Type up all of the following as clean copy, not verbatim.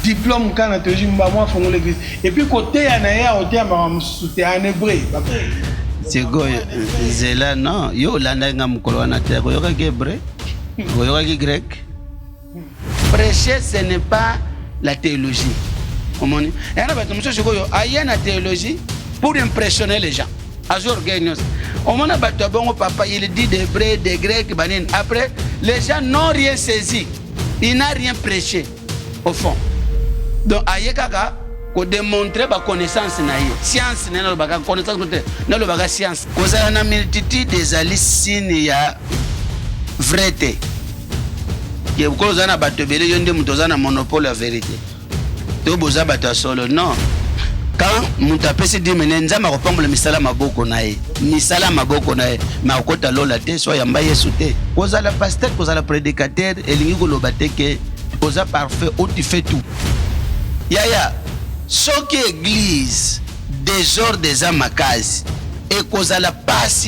diplôme quand la théologie moi font l'église et puis côté anaya côté ma soutien en hébreu c'est go zela non yo landa nga mukolo wana te ko yoka hébreu ko yoka grec. Prêcher ce n'est pas la théologie. Omoni et ana bato monsieur ko yo aya na théologie pour impressionner les gens. Azor gagnos omona bato bongo papa il dit des hébreux des grecs banine après les gens n'ont rien saisi, il n'a rien prêché au fond. Donc aye kaka ko démontrer ba connaissance na ye science na lo baka connaissance na lo baka science ko za na multitude des alicines ya vérité ye ko za na bato bele yonde muto za na monopole la vérité to boza bato solo non quand muto apesi di mene nzama ko pambola misala maboko na ye misala maboko na ye ma okota lola te so yamba yesu te ko za la pasteur ko za la prédicateur elingi ko lo bateke ko za parfait ou tu fais tout. Yaya, ce qui église désordre des amakazi et cause à la passe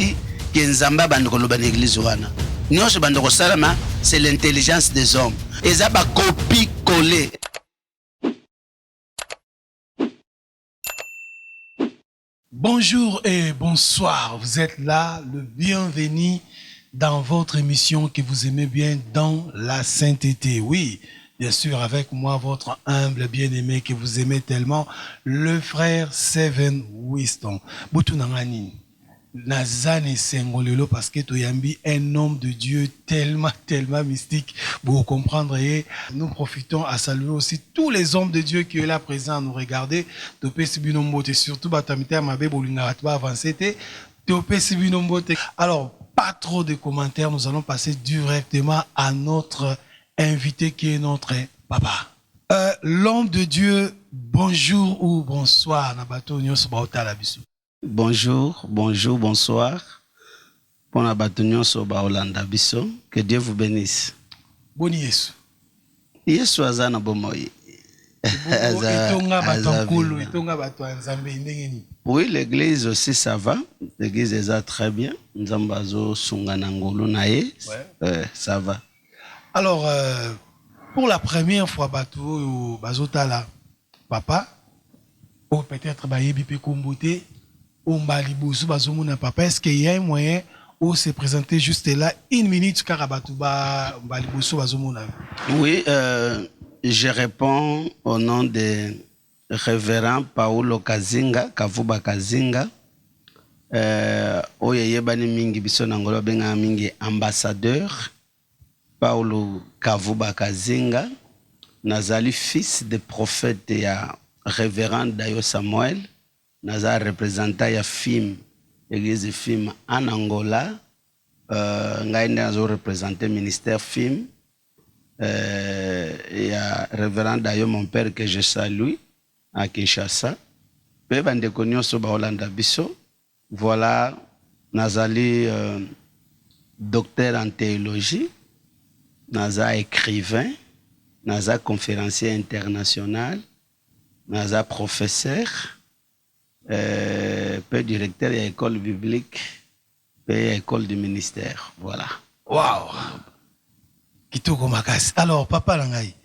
qui nzamba bandoko lo ban église wana. Nyonso bandoko salama, c'est l'intelligence des hommes. Et ça ba copie coller. Bonjour et bonsoir. Vous êtes là, le bienvenu dans votre émission que vous aimez bien dans la sainteté. Oui. Bien sûr, avec moi, votre humble bien-aimé que vous aimez tellement, le frère Seven Wisdom. Boutounangani, Nazane Sengolelo, parce que Toyambi, un homme de Dieu tellement mystique. Pour comprendre, et nous profitons à saluer aussi tous les hommes de Dieu qui sont là présents à nous regarder. Topé Sibinombote, surtout Batamite Amabe Bolingaratba avancé. Topé Sibinombote. Alors, pas trop de commentaires, nous allons passer directement à notre invité qui est notre papa. L'homme de Dieu, bonjour ou bonsoir. Bonjour, bonjour, bonsoir. Bon abatonio soba Olanda biso. Que Dieu vous bénisse. Bon Yesu. Yesu azana bomoyi. Oui, l'église aussi ça va. L'église est très bien. Nzambazo sunganangolo nae. Ça va. Alors, pour la première fois, Bato Bazotala, papa, ou peut-être Bayebi Pekombote, ou Mbalibousu Bazomuna papa, est-ce qu'il y a un moyen où se présenter juste là, une minute, Karabatouba Mbalibousu Bazomuna? Oui, je réponds au nom de révérend Paulo Kazinga, Kavuba Kazinga, Oyeyebani Mingi Bisonangolo Benga Mingi ambassadeur. Paulo Kavuba Kazinga, nazali fils de prophète ya révérend Dayo Samuel, nazali représentant ya film, église film en Angola, ngai nazo représenter ministère film, ya révérend Dayo mon père que je salue à Kinshasa, pe bande konyo so ba Holanda biso, voilà nazali docteur en théologie. Naza écrivain, Naza conférencier international, Naza professeur, peu directeur de l'école biblique, peu école du ministère. Voilà. Wow! Kitoko Makasi. Alors, papa Langai,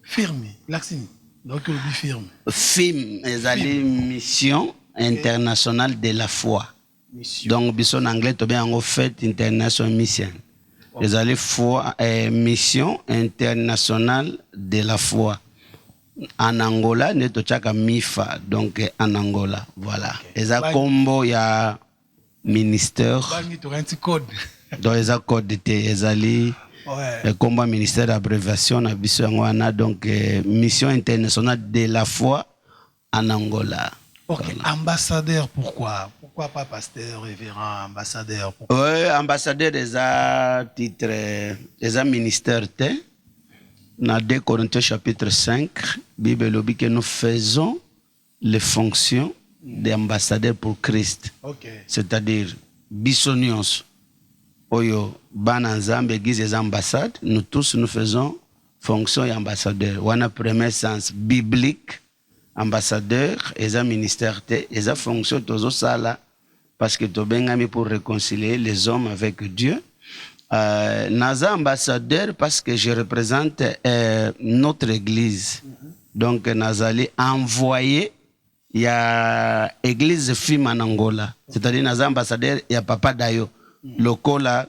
firme, l'accent, donc le firme. Film, les mission internationale de la foi. Mission. Donc, en anglais, tu as en fait international mission. Les allées foi mission internationale de la foi. En Angola, nous avons MIFA, donc en Angola. Voilà. Et ça, combo, il y a ministère. Donc, il y a code de T. Combo ministère d'abréviation, donc mission internationale de la foi en Angola. Ok, voilà. Ambassadeur, pourquoi? Pourquoi pas pasteur, révérend, ambassadeur? Oui, ambassadeur des titres, des ministères. Dans 2 Corinthiens chapitre 5, Bible dit que nous faisons les fonctions d'ambassadeur pour Christ. Okay. C'est-à-dire, bisonions, oyo, bananzambe, église des ambassades, nous tous nous faisons fonction d'ambassadeur. On a premier sens biblique. Ambassadeur, et un ministère, et une fonction, tous ça là, parce que tu as pour réconcilier les hommes avec Dieu. naza ambassadeur parce que je représente notre église. Donc nazali envoyé il y a église FIM en Angola. C'est-à-dire naza ambassadeur il y a Papa Dayo. Lokola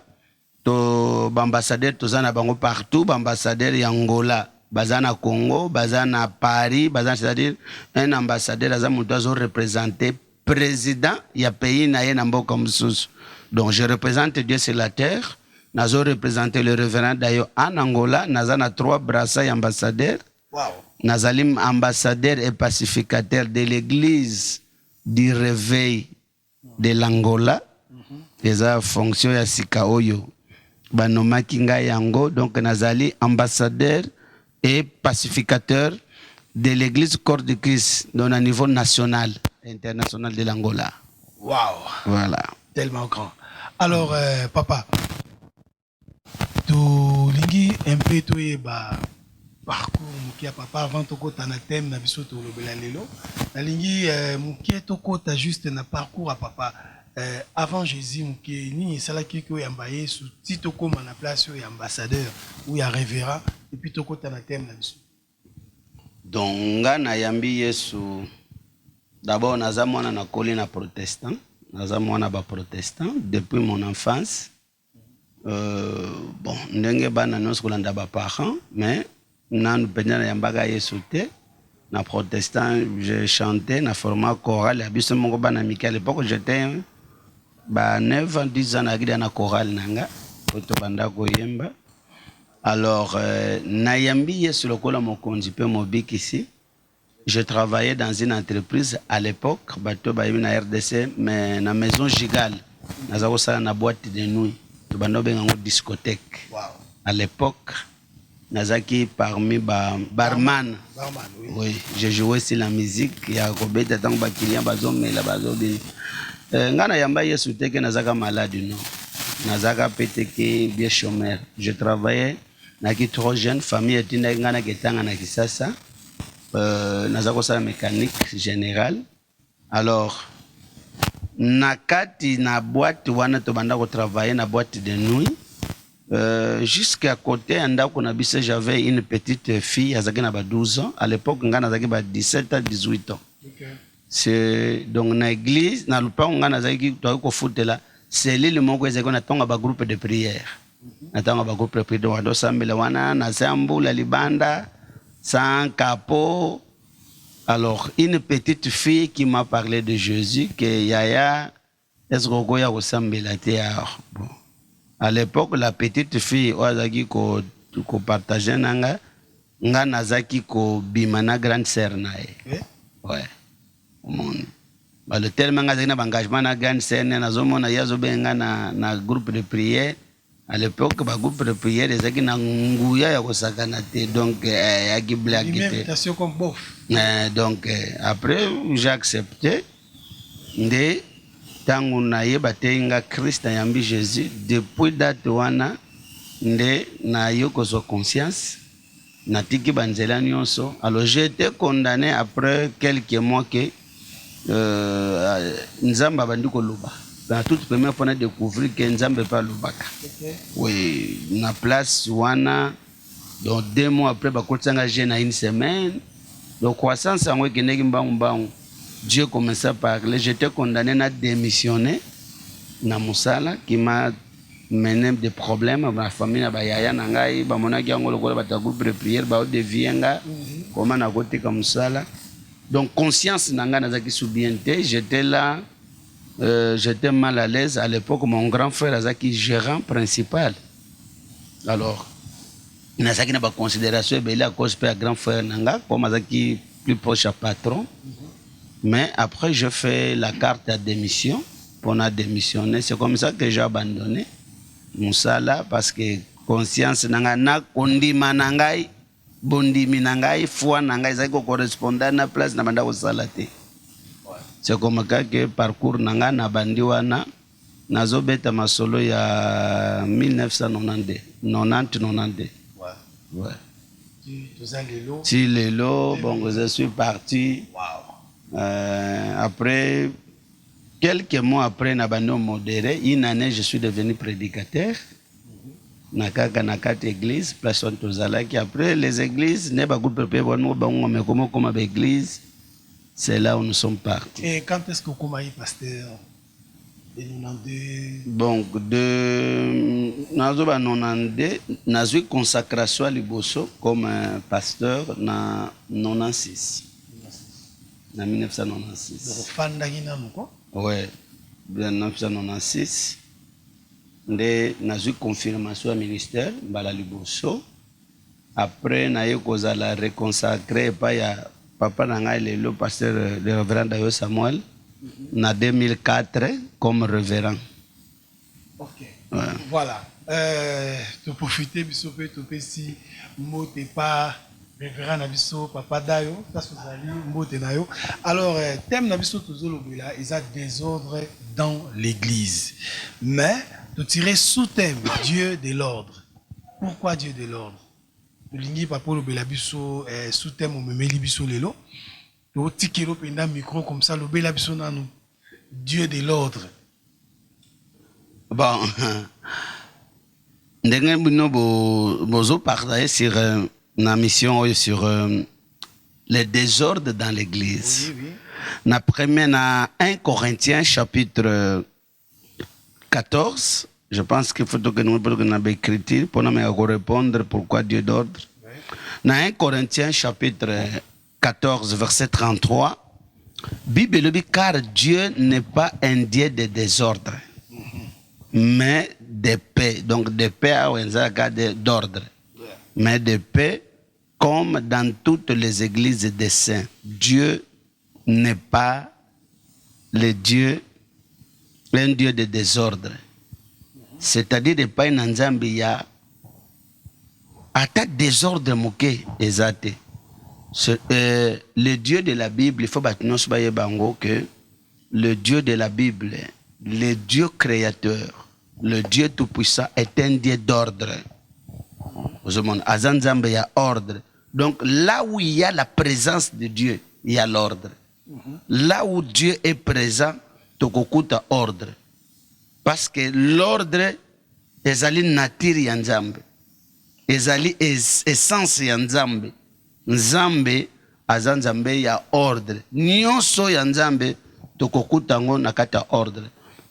to ambassadeur tozana bango partout, ambassadeur ya Angola, bazana Congo, bazana Paris, bazana, c'est-à-dire un ambassadeur aza mutu azo représenter président ya pays na ye na mboka mususu. Donc je représente Dieu sur la terre. Nazo représenter le révérend Dayo en Angola, nazana 3 brassards ambassadeurs. Wow. Nazalim ambassadeur et pacificateur de l'église du réveil de l'Angola. Eza fonction ya sikaoyo. Banomaki ngai yango, donc nazali ambassadeur et pacificateur de l'église Corps de Christ dans un niveau national et international de l'Angola. Wow. Voilà. Tellement grand. Alors, papa, tu lingi un peu tu parcours mukia papa avant to kota na thème na biso to lobela lelo. Na lingi mukia to kota juste na parcours à papa. Avant Jésus mukia ni sala kiko yamba Yesu ti to koma na place yo ambassadeur ou ya révérend et puis to kota na thème na biso. Donc nga na yambi Yesu d'abord naza mwana na koli na protestant. Naza mwana ba protestant depuis mon enfance. Bon, ndenge bana nyonso kolanda ba parents, mais nanu penya na yambaga Yesu te. Na protestant, j'ai chanté na format choral ya biso moko bana miki à l'époque j'étais ba 9 ans 10 ans na choral nanga koto banda ko yemba. Alors na yambi Yesu lokola mokonzi pe mobiki ici. Je travaillais dans une entreprise à l'époque, bateau bayebi na RDC, mais na maison Gigal. Nazako sala na boîte de nuit. To bando benga discothèque. Wow. À l'époque, nazaki parmi barman. Barman, oui. Oui, j'ai joué sur la musique. Il y a Robert tant ba client bazo mais la bazo bien. Ngana yamba Yesu te que nazaka malade non. Nazaka pété que bien chômeur. Je travaillais naki trop jeune famille etinda ngana ketanga na kisasa. Nazako sala mécanique générale. Alors nakati na boîte wana to banda ko travailler na boîte de nuit. Jusqu'à côté andako na bise j'avais une petite fille azaki na ba 12 ans à l'époque ngana azaki ba 17 à 18 ans. Okay. C'est donc na église na lupa ngana azaki to ko futela c'est l'île moko ezaki na tonga ba groupe de prière. Na tonga ba groupe de prière wado sambela wana na sambula libanda sans capot. Alors, une petite fille qui m'a parlé de Jésus, que Yaya, est-ce qu'on a ressemblé la terre? Bon. À l'époque, la petite fille, Oazaki, ko partageait nanga, nga nazaki ko bimana grande sœur nae. Ouais. Au monde. Bah, le terme nga zaki na engagement na grande sœur na zomona yazo benga na groupe de prière. À l'époque, le groupe de prière, les gens na nguya ya kosakana te, donc yaki blague te. Comme bof. Donc après, j'ai accepté de tangu na yeba te nga Christ yambi Jésus depuis date wana nde na yoko so conscience na tiki banzela nyonso. Alors j'ai été condamné après quelques mois que nzamba bandi ko loba. La toute première fois, on a découvert que Nzambe pas le bac. Oui, na place wana. Donc 2 mois après, bah quand ça j'ai na une semaine. Donc croissance en que Dieu commençait à parler. J'étais condamné à démissionner na musala qui m'a mené des problèmes dans la famille na bayaya nangai ba monaki ngolo ko ba ta groupe de prière ba devienga comment na côté comme ça là. Donc conscience nanga na zaki soubienté, j'étais là. J'étais mal à l'aise à l'époque. Mon grand frère Azaki gérant principal. Alors, il n'a pas de considération. Il a cause à grand frère Nanga comme Azaki plus proche à patron. Mais après, je fais la carte à démission pour a démissionné. C'est comme ça que j'ai abandonné Moussala parce que conscience Nanga na kondi manangai bondi minangai foi Nanga Azaki correspondant na place na banda salate. C'est comme ça que parcours nanga na bandi wana nazo beta masolo ya 1992 90-92. Ouais. Si lelo bon je suis parti. Wow. Après quelques mois après na bandi modéré, une année je suis devenu prédicateur. nakaka na kati église place on tozalaki. Après les églises ne ba groupe pe bon bango mais comme ba église, c'est là où nous sommes partis. Et quand est-ce que vous avez pasteur? Donc de nazoba 92 nazui consacration à liboso comme pasteur na 96 na 1996. Ouais, 1996 nde nazui confirmation à ministère bala liboso. Après naye kozala reconsacré pa ya papa nanga le pasteur le révérend Dayo Samuel. En 2004 comme révérend. Ok. Ouais. Voilà. Tu profiter biso pe si mot t'es pas révérend na biso papa Dayo, ça se zali mot na yo. Alors thème na biso tozolo bela, ils a désordre dans l'église. Mais tu tirer sous thème Dieu de l'ordre. Pourquoi Dieu de l'ordre? Lingi papa lo bela biso sous thème o memeli biso lelo. Au tikero penda micro comme ça, le bel nous Dieu de l'ordre. Bon, nous bozo parler sur la mission sur les désordres dans l'église. Oui, oui. Na premier na 1 Corinthiens chapitre 14, je pense qu'il faut que nous écrire pour nous répondre pourquoi Dieu d'ordre. Oui. Na 1 Corinthiens chapitre 14, verset 33, Bible dit car Dieu n'est pas un Dieu de désordre, mais de paix. Donc de paix d'ordre, mais de paix comme dans toutes les églises des saints. Dieu n'est pas un Dieu de désordre. C'est-à-dire de pas un Nzambia à ta désordre moqué exact. Le Dieu de la Bible, il faut que le Dieu de la Bible, le Dieu créateur, le Dieu tout-puissant est un Dieu d'ordre. Il y a ordre. Donc là où il y a la présence de Dieu, il y a l'ordre. Là où Dieu est présent, tu as ordre. Parce que l'ordre est la nature yanzambe. Est essence yanzambe. Nzambe azanzambe ya ordre. Nyonso ya nzambe tokokutango nakata ordre.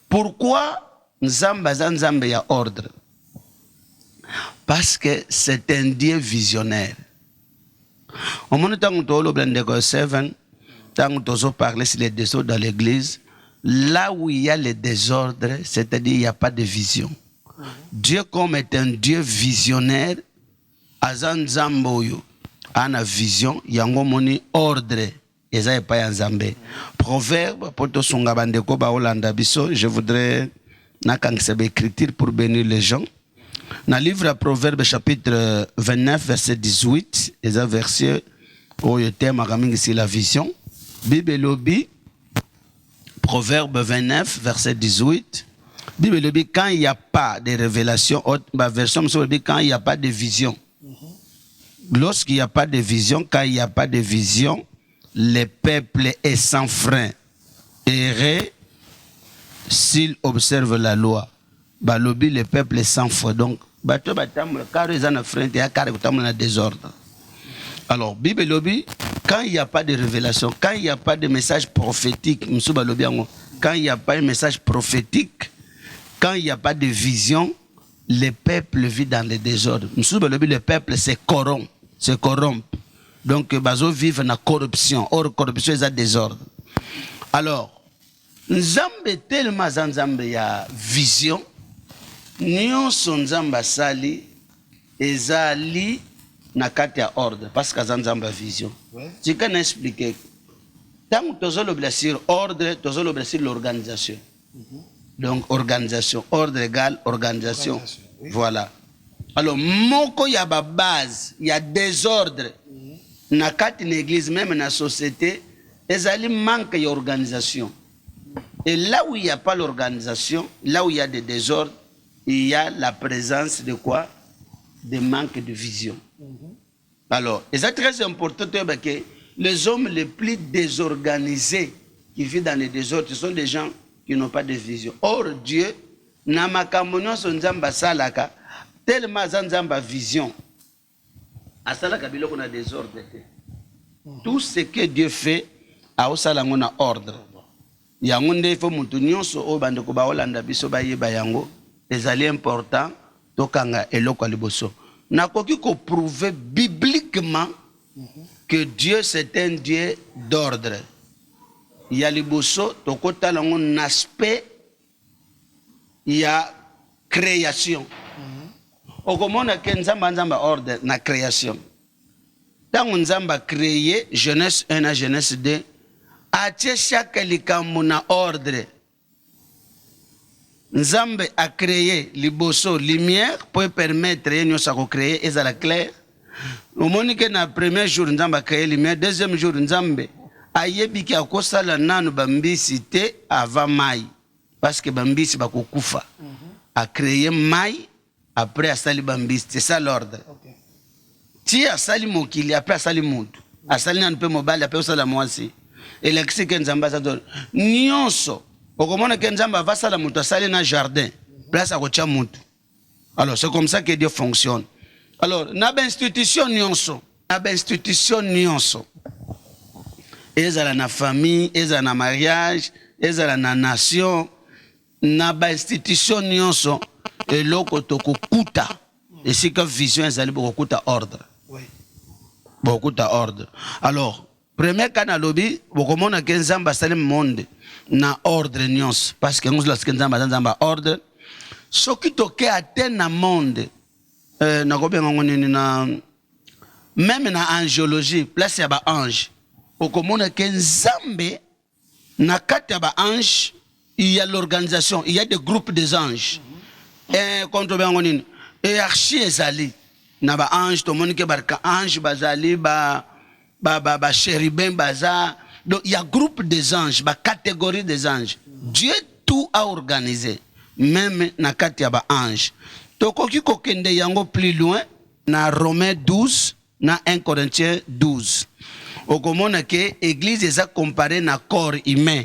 Pourquoi nzambe azanzambe ya ordre? Parce que c'est un Dieu visionnaire. Au moment où on parle 7, tant qu'on parle sur les désordres dans l'église, là où il y a les désordres, c'est-à-dire il n'y a pas de vision. Dieu comme est un Dieu visionnaire, azanzamboyo. Ana vision yango moni ordre eza epa ya nzambe. Proverbe poto sunga bandeko ba olanda biso, je voudrais nakangisa ba écriture pour bénir les gens. Na livre à Proverbe chapitre 29 verset 18, eza verset où le thème akamingi c'est la vision. Bible lobi Proverbe 29 verset 18. Bible lobi quand il n'y a pas de révélation, ba version lobi quand il n'y a pas de vision. Lorsqu'il n'y a pas de vision, quand il n'y a pas de vision, le peuple est sans frein. Erré s'il observe la loi. Balobi, le peuple est sans foi. Donc, car ils ont un frein, il y a un désordre. Alors, Bible lobi, quand il n'y a pas de révélation, quand il n'y a pas de message prophétique, quand il n'y a pas de message prophétique, quand il n'y a pas de vision, le peuple vit dans le désordre. Le peuple se corrompt. Donc, bazo vivent dans la corruption. Or, corruption est un désordre. Alors, Nzambe tellement Nzambe ya vision, nyonso Nzambe sali ezali na kati ya ordre parce que Nzambe vision. Tu peux expliquer. Tant que tu as l'obligation ordre, tu as l'obligation l'organisation. Donc, organisation, ordre égale organisation. Oui. Voilà. Alors, moko ya ba base, il y a désordre. Na kati l'église, même na société, ezali manque d'organisation. Et là où il n'y a pas l'organisation, là où il y a des désordres, il y a la présence de quoi? De manque de vision. Alors, et c'est très important que les hommes les plus désorganisés qui vivent dans les désordres, ce sont des gens qui n'ont pas de vision. Or, Dieu, na makamono son nzamba salaka, tellement zanzamba vision. À ça là kabilo qu'on a désordre. Tout ce que Dieu fait a osala ngona ordre. Yango nde faut mutu nyonso o bande ko ba Holanda biso ba yeba yango ezali important tokanga eloko liboso. Nakoki ko prouver bibliquement que Dieu c'est un Dieu d'ordre. Il y a liboso tokota lango un aspect il y a création. Okomona ke nzamba ordre na création. Tant nzamba créé Genèse 1 à Genèse 2 a chaque likambo na ordre. Nzambe a créé liboso lumière pour permettre yenyo sa ko créer ezala clair. Omoni na premier jour nzambe a créé lumière, deuxième jour nzambe ayebi ki akosala nanu bambisi te avant mai parce que bambisi bakokufa. A créé mai après asali bambisi, c'est ça l'ordre. Ti asali mokili après asali mutu. Asali nanu pe mobali après osala mwasi. Et l'exi que nzamba sa donne. Nyonso. Okomona ke nzamba va sala mutu asali na jardin. Place à kocha mutu. Alors c'est comme ça que Dieu fonctionne. Alors na ba institution nyonso. Na ba institution nyonso. Ezala na famille, ezala na mariage, ezala na nation. Na ba institution nyonso. Eloko tokokuta. Et c'est que vision ezali bokokuta ordre. Oui. Bokokuta ordre. Alors premier cas na lobby, bokomona ke nzamba salim monde na ordre nyons parce que nous lorsque nzamba ordre soki toke atteindre na monde na kobenga ngoni na même na angiologie place ya ba ange bokomona ke nzambe na kati ya ba ange il y a l'organisation, il y a des groupes des anges. Et quand on ngoni hiérarchie ezali na ba ange to monike barka ange bazali ba chérubin baza. Donc il y a groupe des anges, catégorie des anges. Dieu tout a organisé, même na kati ya ba ange. Tokoki kokende yango plus loin na Romains 12 na 1 Corinthiens 12. Okomona ke église eza comparé na corps humain.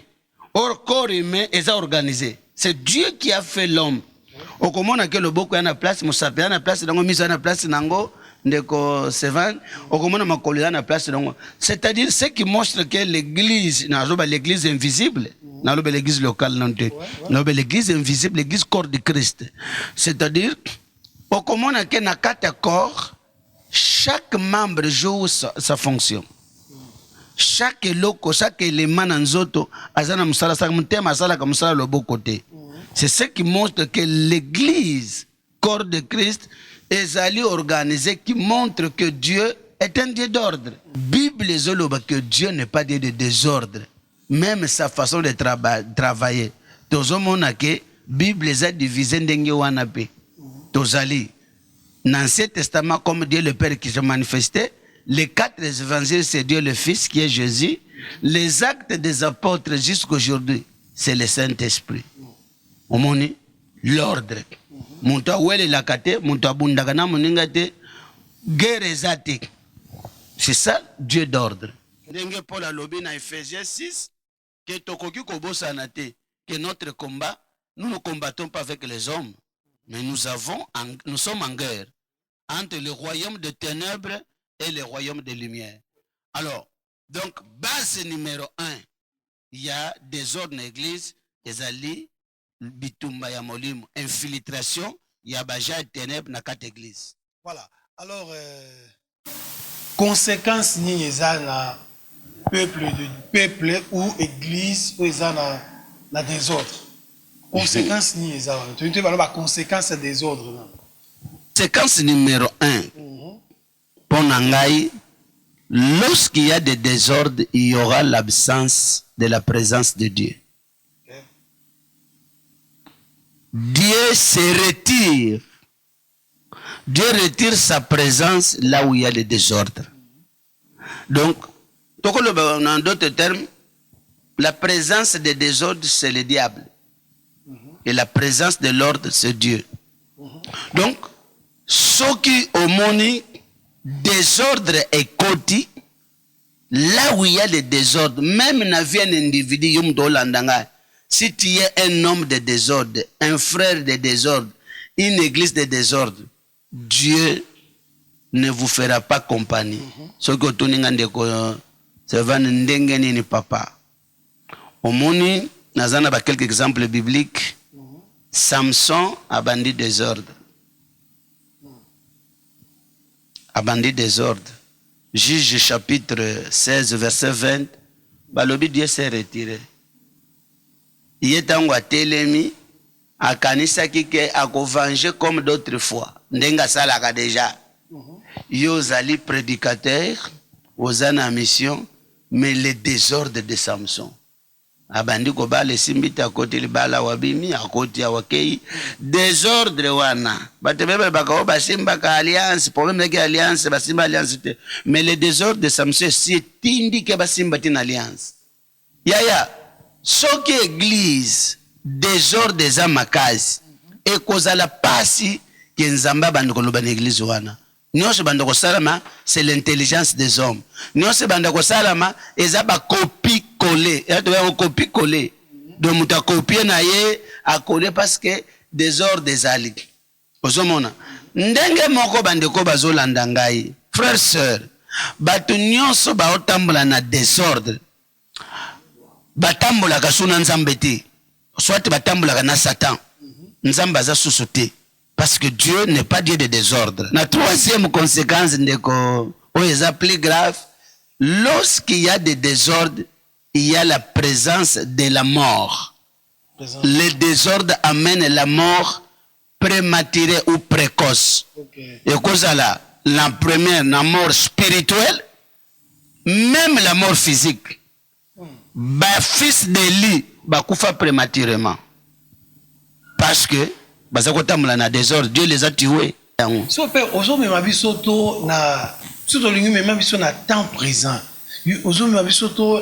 Or corps humain eza organisé. C'est Dieu qui a fait l'homme. Okomona ke loboko ya na place musapia na place nango miso na place nango ndeko Sevan okomona makolo na place nango. C'est-à-dire ce qui montre que l'église na l'église invisible na l'église locale non te. Na l'église invisible, l'église corps de Christ. C'est-à-dire okomona ke na kata corps chaque membre joue sa fonction. Chaque loko, chaque élément dans nzoto azana musala sa mutema asala ka musala loboko te. C'est ce qui montre que l'église, corps de Christ, est allée organisée, qui montre que Dieu est un Dieu d'ordre. Bible est que Dieu n'est pas Dieu de désordre. Même sa façon de travailler. Tozomona que Bible est divisée d'engue wanape. Tozali. Dans l'Ancien Testament, comme Dieu le Père qui se manifestait, les 4 évangiles, c'est Dieu le Fils qui est Jésus. Les actes des apôtres jusqu'aujourd'hui, c'est le Saint-Esprit. Omoni l'ordre. Muntu awele lakate, muntu abundagana moningate, guerre ezate. C'est ça Dieu d'ordre. Ndenge Paul a lobby na Ephésiens 6 que tokoki kobosana te, que notre combat, nous ne combattons pas avec les hommes, mais nous sommes en guerre entre le royaume de ténèbres et le royaume de lumière. Alors, donc base numéro 1, il y a des ordres dans l'église, les alliés bitumba ya molimo, infiltration ya baja ténèbres na quatre églises. Voilà. Alors conséquence ni eza na peuple ou église ou eza na désordre. Conséquence ni eza. Tu te parles conséquence des désordre. Séquence numéro 1. Pour Nangai, lorsqu'il y a des désordres, il y aura l'absence de la présence de Dieu. Dieu se retire. Dieu retire sa présence là où il y a le désordre. Donc, en d'autres termes, la présence des désordres, c'est le diable. Et la présence de l'ordre, c'est Dieu. Donc, ce qui au monde, désordre est côté, là où il y a le désordre, même dans la vie d'un individu, si tu es un homme de désordre, un frère de désordre, une église de désordre, Dieu ne vous fera pas compagnie. Ce que tu n'as pas c'est van ndengeni ni papa. Omoni nazana ba quelques exemples bibliques. Samson a bandit désordre. A bandit désordre. Juge chapitre 16 verset 20. Balobi Dieu s'est retiré. Il est en Guatelemi. A kanisa kike a venger comme d'autres fois. Ndenga salaka déjà. Yo zali prédicateur, ozana mission, mais le désordre de Samson. Abandi ko bale simbita koti libala wabimi akoti awakei désordre wana. Batebebe bakao basimba ka alliance, problème de alliance, basimba alliance te. Mais le désordre de Samson c'est indiqué basimba tin alliance. Yaya, soki église désordre des amakazi et cause la pasi que nzamba bandoko loba na église wana. Nyonso bandoko salama c'est l'intelligence des hommes. Nyonso bandoko salama ezaba copie coller. Et tu vas copie coller. Donc muta copier na ye a coller parce que désordre des ali. Ozomona. Ndenge moko bandeko bazolanda ngai. Frères sœurs, batu nyonso ba otambola na désordre. Batambola kasuna nzambe te. Soit batambola na Satan. Nzambe aza susu te. Parce que Dieu n'est pas Dieu de désordre. La troisième conséquence est plus grave. Lorsqu'il y a des désordres, il y a la présence de la mort. Le désordre amène la mort prématurée ou précoce. Et cause là, la première, la mort spirituelle, même la mort physique. Fils d'Élie, koufa prématurément. Parce que na désordre, Dieu les a tués. So père, aujourd'hui ma vie soto na soto lingi même biso na temps présent. Aujourd'hui ma vie soto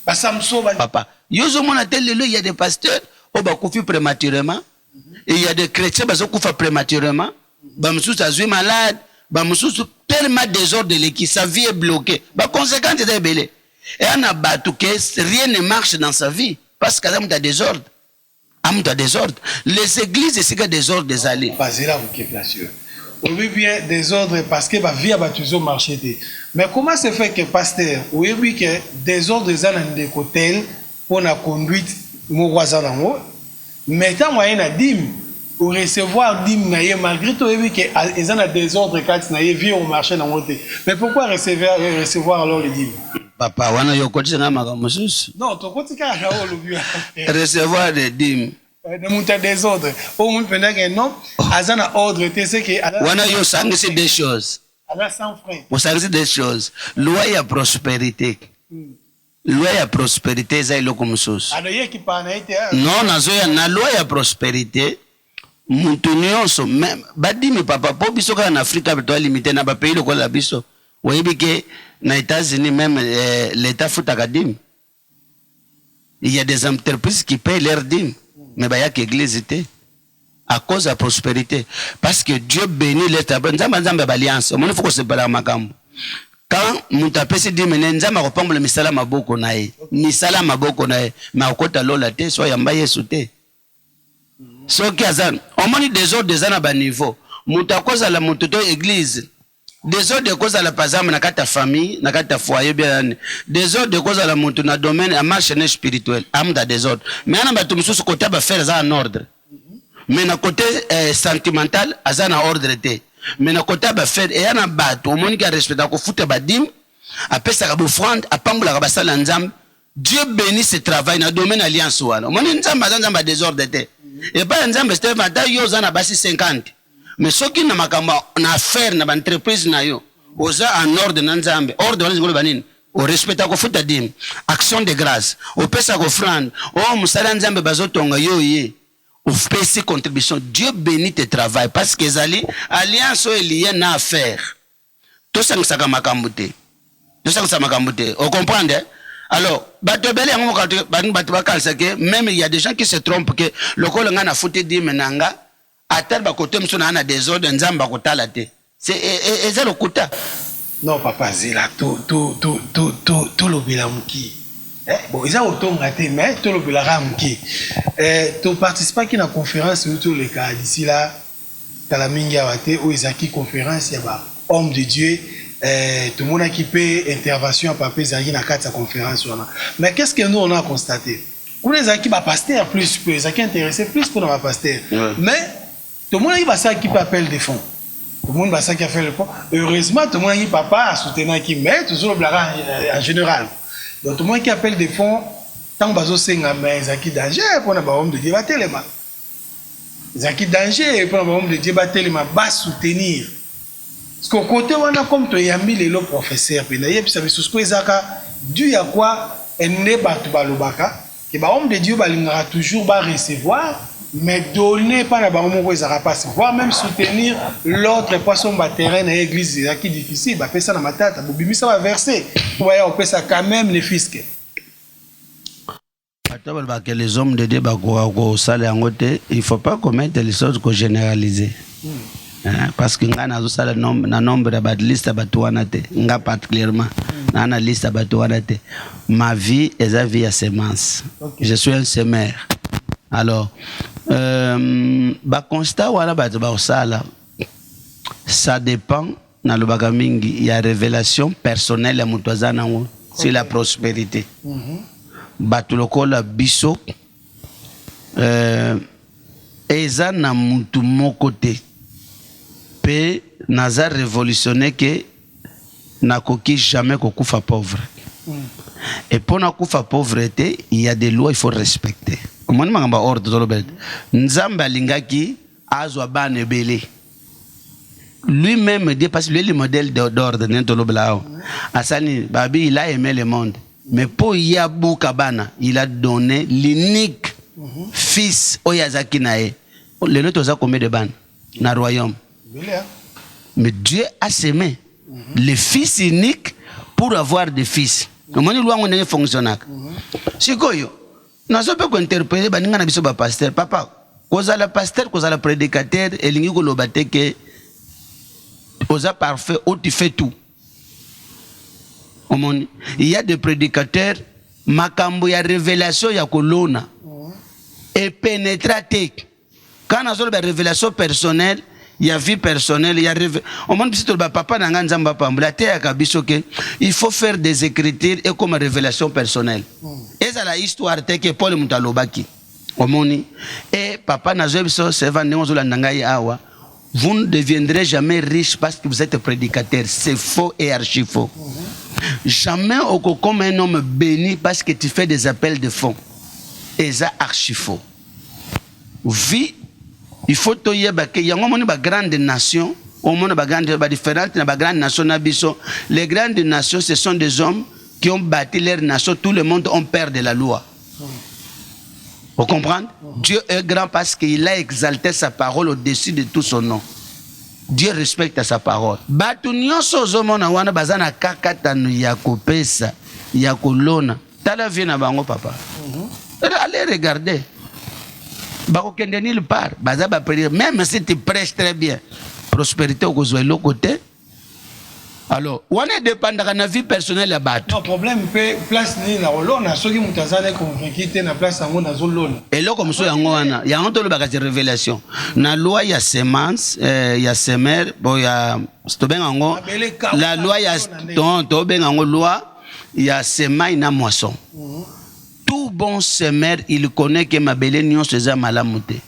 ba Samson ba papa. Yozo mona tel il y a des pasteurs au ba koufi prématurément et il y a des chrétiens ba koufa prématurément. Ba msous azui malade, ba msous tellement désordre qui sa vie est bloquée. Ba conséquence est belé. Et on a battu que rien ne marche dans sa vie parce qu'il y a un désordre. Amuta désordre. Les églises, c'est que désordre des allées. Pas là, vous bien sûr. Oui, bien désordre parce que la vie a toujours marché. Mais comment se fait que pasteur, oui, que désordre des allées côté pour la conduite, mon voisin en haut, mettant moyen à dîme, ou recevoir dîme, malgré tout, oui, que les allées désordre quand ils vivent au marché dans le mais pourquoi recevoir alors les dîmes? Papa, wana yokoti nga makamususu. Non, to koti ka ya o lobi. Recevoir des dîmes. De monter des ordres. Au moins pendant que non, azana ordre te c'est que wana yo sangisi des choses. Ala sans frein. Vous sangisi des choses. Loi ya prospérité. Loi ya prospérité za iloko mususu. Ano ye ki pana ite. Non, nazoya na loi ya prospérité. Muntu nyonso même badimi papa po biso ka na Afrika beto limité na ba pays lokola biso. Oyebi ke na États-Unis même l'État fout à dîme. Il y a des entreprises qui payent leurs dîmes, mais il y a qu'église était à cause de la prospérité. Parce que Dieu bénit les tabernes. Nzamba alliance. Il faut que se parle makambo. Quand mon tapé se dit mais nzamba repombe le misala maboko nae. Misala maboko nae. Mais au côté lola te soit yamba yesu te. So qui azan. On m'a dit des autres des ans à bas niveau. Muta cause la mututo église. Des autres de cause à la pasame na kata famille, na kata foyer bien. Des autres de cause à la montu na domaine à marche spirituel. Amda des autres. Mais on a battu monsieur côté ba faire ça en ordre. Mais na côté sentimental, ça na ordre té. Mais na côté ba faire et on a battu au monde qui a respecté ko foutre ba dim, après ça ka offrande, a pambola ba sala nzam. Dieu bénit ce travail na domaine alliance wala. Mon nzamba désordre té. Et pas nzamba c'était va yo za na basi 50. Mais ce qui n'a pas affaire na entreprise na yo oza en ordre na nzambe ordre na ngolo banini o respecta ko futa dim action de grâce o pesa ko offrande o musala nzambe bazotonga yo ye o pesa contribution. Dieu bénit tes travail parce que zali alliance est liée na affaire to sanga makambote o comprendre. Alors bato bele ngo ka bato bakalsa que même il y a des gens qui se trompent que le kolo nga na futa dim nanga atel ba côté mso na na désordre nzamba kotala te c'est ezelo kuta. Non papa zela to lobela muki bon ils ont autant raté mais to lobela ramki to participer à une conférence autour les cas d'ici là Talamingi Awate, où ils ont qui conférence, il y a homme de Dieu, tout le monde qui peut intervention à papier, ils ont sa conférence. Mais qu'est-ce que nous on a constaté? Pour les qui va pasteur plus, les qui intéressés plus pour nos pasteurs. Mais tout le monde qui va ça qui peut appeler des fonds. Tout le monde va ça qui a fait le fond. Heureusement, tout le monde qui papa a soutenu qui met toujours le blague en général. Donc tout le monde qui appelle des fonds, tant que vous avez mais ils ont qui danger pour les hommes de Dieu va tellement. Ils ont qui danger pour les hommes de Dieu va tellement bas soutenir. Parce qu'au côté on a comme tu as mis les professeurs, puis d'ailleurs puis ça veut dire que Isaka dû à quoi elle n'est pas tout balobaka. Que les hommes de Dieu va toujours recevoir, mais donner pas la barre où ils n'auront pas recevoir, même soutenir l'autre poisson terrain dans l'église qui est difficile, bah ça dans ma tête, bobimi ça va verser. Vous voyez, on peut ça quand même les fiscs. Que les hommes de Dieu il ne faut pas commettre les choses que généraliser. Parce que nga nazo sala na nombre de liste abatuanate nga particulièrement na liste abatuanate ma vie est la vie à semence. Je suis un semeur. Alors constat wana batu ba sala ça dépend na lobaka mingi il y a révélation personnelle ya mutu azana ngo sur la prospérité. Batu lokola biso eza na mutu moko te pe naza révolutionné que nakoki jamais kokufa pauvre. Et pour nakufa pauvreté, il y a des lois il faut respecter. Comment mangamba ordre tolobel. Nzamba lingaki azwa bane belé. Lui-même dépasse lui le modèle d'ordre n'entolobelao. Asani babi il a aimé le monde. Mais pour Yabou Kabana, il a donné l'unique fils Oyazaki Nae. Le nôtre a combien de ban dans le royaume? Mais Dieu a semé le fils unique pour avoir des fils. Comment il fonctionne? Si quoi nous peut interpréter baningana biso ba pasteur papa cause la pasteur cause la prédicateur et lingi ko lobate que oza parfait où tu fais tout. Il y a des prédicateurs makambo ya révélation ya kolona et pénétratique. Quand on a la révélation personnelle, il y a vie personnelle, il y a au monde si papa nanga nzamba pambula te akabiso que il faut faire des écritures et comme révélation personnelle. Et ça la histoire te que Paul mutalobaki. Au monde et papa nazobiso c'est vendre ozola ndangai awa. Vous ne deviendrez jamais riche parce que vous êtes prédicateur. C'est faux et archi faux. Jamais comme un homme béni parce que tu fais des appels de fonds. Et ça archi faux. Vie, il faut que y ait une grande nation, différentes grandes nations. Les grandes nations, ce sont des hommes qui ont bâti leur nation. Tout le monde ont peur de la loi. Vous comprenez? Dieu est grand parce qu'il a exalté sa parole au-dessus de tout son nom. Dieu respecte sa parole. Batunyo sozomona wana bazana kakatanu ya kopesa ya kolona. Tala vient bango papa. Allez regarder. Bako kende nulle part. Baza ba prier même si tu prêches très bien. Prospérité au kozwe l'autre côté. Alors, on est dépendant de la vie personnelle à battre. Non, problème, place ni na olona, ceux qui mutazane convaincu te na place en na zolona. Et là comme ça il y a un autre bagage de révélation. Na loi il y a semence, il y a semer, bon il y a la loi il y a to bengango loi, il y a semaille na moisson. Tout bon semer, il connaît que ma belle nion se za malamuté.